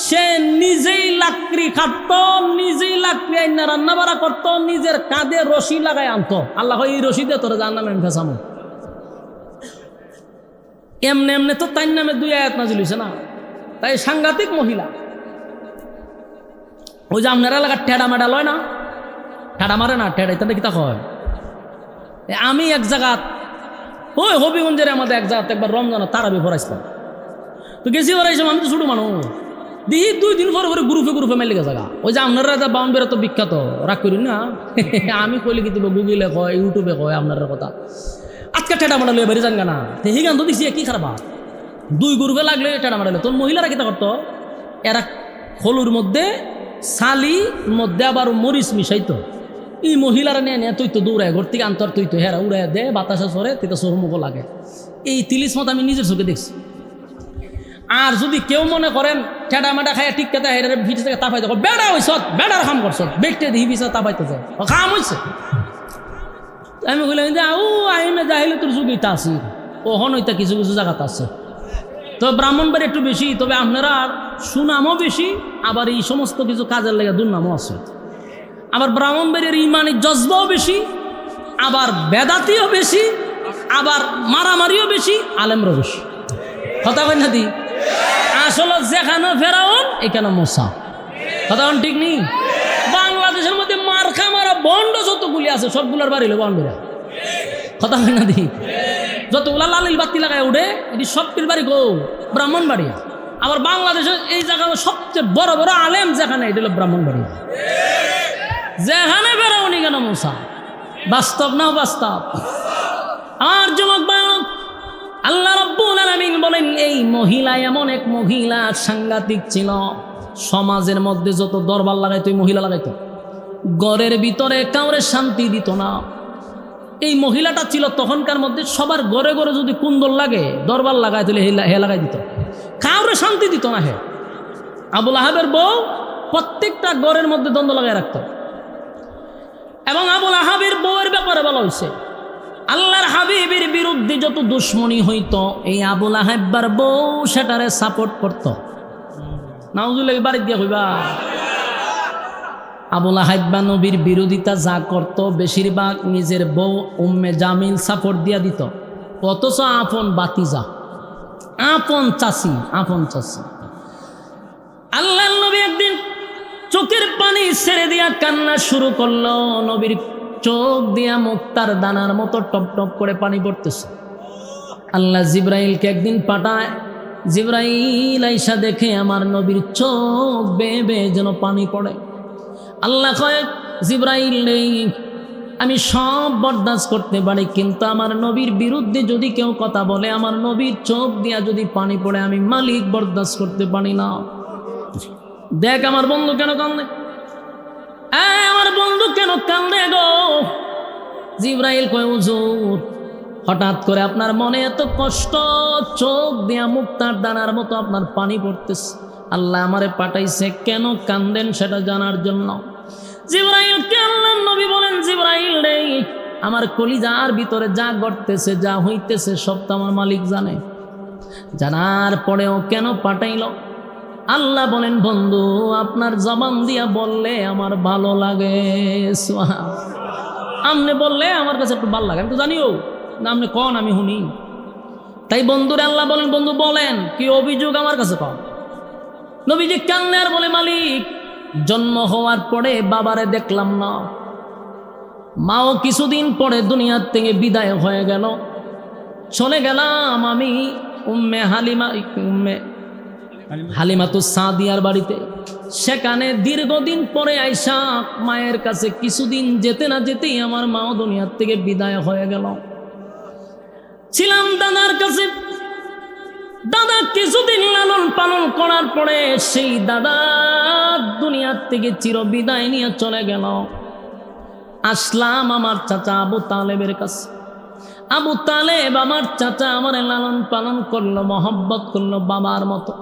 সে নিজেই লাকড়ি খাটত, নিজেই লাকড়ি আইনা রান্না বাড়া করতো, নিজের কাঁধে রশি লাগাই আনতো। আল্লাহ এই রশি দিয়ে তোরা জাহান্নামে ফেসামো। এমনে এমনে তো তাই নামে 2 আয়াত নাজিল হইছে না, তাই সাংঘাতিক মহিলা। ওই যে আপনারা এলাকার ঠেডা মেডা লয় না, ঠেডা মারে না, ঠেডা ইত্যাদি কিতা হয়। আমি এক জায়গা ওই হবিগঞ্জের আমাদের এক জায়গাতে একবার রমজানে তারাবি পড়াইছিলাম, তো গেছি পড়াইছিলাম। আমি তো ছোটো মানুষ, দিহি 2 দিন পরে গ্রুপে গ্রুপে মেলে গেছে গা। ওই যে আপনারা যা বাউন্ডারি তো বিখ্যাত, রাগ করি না আমি কইলে কি দিব, গুগলে কয়, ইউটিউবে কয় আপনার কথা। আজকে ঠেডা মারা লয়ে বেরিয়ে যান না, হি গান তো দিছি কি খারাপ 2 গ্রুপে লাগলে ঠেডা মারালে। তোর মহিলারা কিতা করতো, এরা হলুর মধ্যে শালির মধ্যে আবার মরিচ মিশাইতো। এই মহিলারা নিয়ে তুই তো দৌড়ায় ঘর থেকে আন্তর, তুই তো হেরা উড়াই দে, বাতাসে সরে, তুই তো চোখমুখ লাগে। এই 30 মত আমি নিজের চোখে দেখছি। আর যদি কেউ মনে করেন ঠেডা মেডা খাইয়া ঠিক কথা হেরার ভিতর থেকে তাপাইতে বেড়া হইস, বেড়ার কাম করছ, বেটে দিহি পিছা তাপাইতে যায় কাম হয়েছে। আমি বললাম যে ও আইনে যাইলে তোর যুগিটা আছি, ওহন ওইটা কিছু কিছু জায়গাতে আছে। তো ব্রাহ্মণবাড়ি একটু বেশি, তবে আপনারা সুনামও বেশি, আবার এই সমস্ত কিছু কাজের লেগে দুর্নামও আছে। আবার ব্রাহ্মণবাড়ির ইমানের জজবাও বেশি, আবার বেদাতিও বেশি, আবার মারামারিও বেশি, আলেমরও বেশি। কথা কই না দি, আসলে যেখানে ফেরাউন এখানে মোসা। কথা ঠিক নেই। বাংলাদেশের মধ্যে মার্কা মারা বন্ড যতগুলি আছে সবগুলোর বাড়ি হলো বাউন্ডারি। কথা কই না দি, যতগুলা লালিল বাতি লাগায় উঠে এটি সবটির বাড়ি গো ব্রাহ্মণবাড়িয়া। আবার বাংলাদেশের এই জায়গা সবচেয়ে বড় বড় আলেম যেখানে এটা হলো ব্রাহ্মণবাড়িয়া। যেখানে ফেরাউনি কেন মোসা। বাস্তব না বাস্তব? আর যুবক বালক, আল্লাহ রাব্বুল আলামিন বলেন এই মহিলা এমন এক মহিলা সাংঘাতিক ছিল। সমাজের মধ্যে যত দরবার লাগাইতো এই মহিলা লাগাইতো, ঘরের ভিতরে কাউরে শান্তি দিত না। এই মহিলাটা ছিল তখনকার মধ্যে সবার ঘরে ঘরে যদি কুন্দল লাগে, দরবার লাগাই দিলে হে লাগাই দিত, কাউরে শান্তি দিত না। হে আবুল আহাবের বউ প্রত্যেকটা ঘরের মধ্যে দ্বন্দ্ব লাগাই রাখত। এবং আবুল আহাবের বউয়ের ব্যাপারে বলা হয়েছে আল্লাহর হাবিবের বিরুদ্ধে যত দুশ্মনী হইতো এই আবুল আহাব্বার বউ সেটারে সাপোর্ট করত। নাউজুবিল্লাহ বাড়ি দিয়া কইবা। আবুল আহাব্বা নবীর বিরোধিতা যা করত বেশিরভাগ নিজের বউ উম্মে জামিল সাপোর্ট দিয়া দিত, অথচ আপন বাতিজা, আপন চাচি, আপন চাচি। আল্লাহ নবী একদিন চোখের পানি ছেড়ে দিয়া কান্না শুরু করলো। নবীর চোখ দিয়া মুক্তার দানার মতো টপ টপ করে পানি পড়তেছে। আল্লাহ জিব্রাইলকে একদিন পাঠায়। জিব্রাইল আইসা দেখে আমার নবীর চোখ বেয়ে বেয়ে যেন পানি পড়ে। আল্লাহ কয় জিব্রাইল নেই, আমি সব বরদাস্ত করতে পারি, কিন্তু আমার নবীর বিরুদ্ধে যদি কেউ কথা বলে, আমার নবীর চোখ দিয়া যদি পানি পড়ে, আমি মালিক বরদাস্ত করতে পারি না। দেখ আমার বন্ধু কেন কান্দে, আমার বন্ধু কেন কান্দে গো। জিব্রাইল কয় হুজুর, হঠাৎ করে আপনার মনে এত কষ্ট, চোখ দিয়া মুক্তার দানার মতো আপনার পানি পড়তেছে, আল্লাহ আমারে পাঠাইছে কেন কান্দেন সেটা জানার জন্য। জিব্রাইলকে আল্লাহর নবী বলেন, জিব্রাইল রে, আমার কলিজার ভিতরে যা ঘটতেছে যা হইতেছে সব তো আমার মালিক জানে, জানার পরেও কেন পাঠাইল? আল্লাহ বলেন বন্ধু, আপনার জবান দিয়া বললে আমার ভালো লাগে, আমনে বললে আমার কাছে একটু ভালো লাগে, আমি তো জানিও না, আপনি কন আমি শুনি। তাই বন্ধুরে আল্লাহ বলেন, বন্ধু বলেন কি অভিযোগ আমার কাছে কন। নবীজি কান্না আর বলে, মালিক জন্ম হওয়ার পরে বাবারে দেখলাম না, মাও কিছুদিন পরে দুনিয়ার থেকে বিদায় হয়ে গেল, চলে গেলাম আমি উম্মে হালিমাতুস সাদিয়ার বাড়িতে। সেখানে দীর্ঘদিন পরে আইসা মায়ের কাছে কিছুদিন যেতে না যেতেই আমার মাও দুনিয়ার থেকে বিদায় হয়ে গেল। ছিলাম দাদার কাছে, দাদা কিছুদিন লালন পালন করার পরে সেই দাদা দুনিয়ার থেকে চির বিদায় নিয়ে চলে গেল। আসলাম আমার চাচা আবু তালেবের কাছে। আবু তালেব আমার চাচা আমার লালন পালন করলো, মহব্বত করলো বাবার মতো।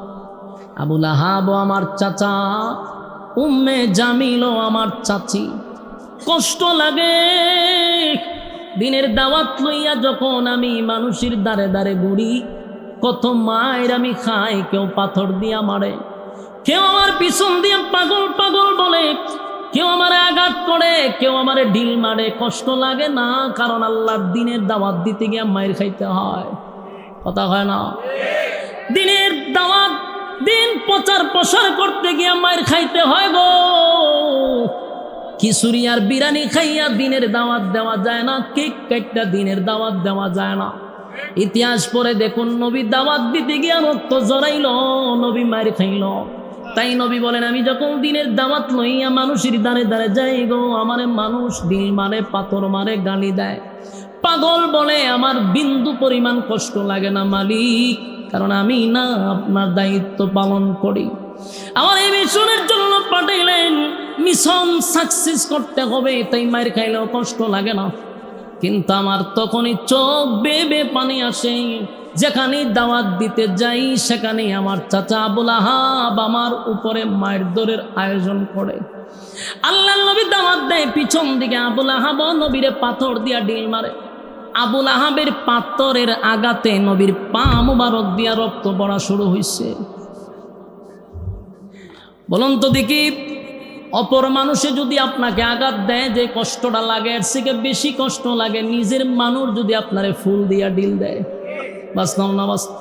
আবু লাহাব আমার চাচা, উম্মে জামিল আমার চাচি। কষ্ট লাগে দিনের দাওয়াত লইয়া যখন আমি মানুষের দ্বারে দ্বারে ঘুরি, কত মায়ের আমি খাই, কেউ পাথর দিয়া মারে, কেউ আমার পিছন দিয়ে পাগল পাগল বলে, কেউ আমার আঘাত করে, কেউ আমার ঢিল মারে। কষ্ট লাগে না? কারণ আল্লাহর দিনের দাওয়াত দিতে গিয়ে মায়ের খাইতে হয়, কথা হয় না? দিনের দাওয়াত, দিন প্রচার প্রসার করতে গিয়ে মায়ের খাইতে হয় গো। খিচুড়ি আর বিরিয়ানি খাইয়া দিনের দাওয়াত দেওয়া যায় না, কেক কাটটা দিনের দাওয়াত দেওয়া যায় না। ইতিহাস পড়ে দেখুন, নবী দাওয়াত দিতে গিয়া রক্ত জড়াইল, নবী মায়ের খাইল। তাই নবী বলেন, আমি যখন দিনের দাওয়াত লইয়া মানুষের দ্বারে দ্বারে যাই গো, আমারে মানুষ দিল মারে, পাথর মারে, গালি দেয়, পাগল বলে, আমার বিন্দু পরিমাণ কষ্ট লাগে না মালিক, কারণ আমি না আপনার দায়িত্ব পালন করি। আমার এই মিশনের জন্য পাঠাইলেন, মিশন সাকসেস করতে হবে, তাই মায়ের খাইলেও কষ্ট লাগে না। কিন্তু আমার তখনই চোখ বেয়ে বেয়ে পানি আসে। যেখানে দাওয়াত দিতে যাই সেখানে আমার চাচা আবু লাহাব আমার উপরে মায়ের দরের আয়োজন করে। আল্লাহর নবী দাওয়াত দেয়, পিছন দিকে আবু লাহাব নবীরে পাথর দিয়া ঢিল মারে। আবু লাহাবের পাথরের আঘাতে নবীর পা মুবারক দিয়া রক্ত পড়া শুরু হয়েছে। বলুন তো দেখি, অপর মানুষে যদি আপনাকে আঘাত দেয় যে কষ্টটা লাগে, এর থেকে বেশি কষ্ট লাগে নিজের মানুষ যদি আপনারে ফুল দিয়া ঢিল দেয়। বাস্তব না বাস্তব?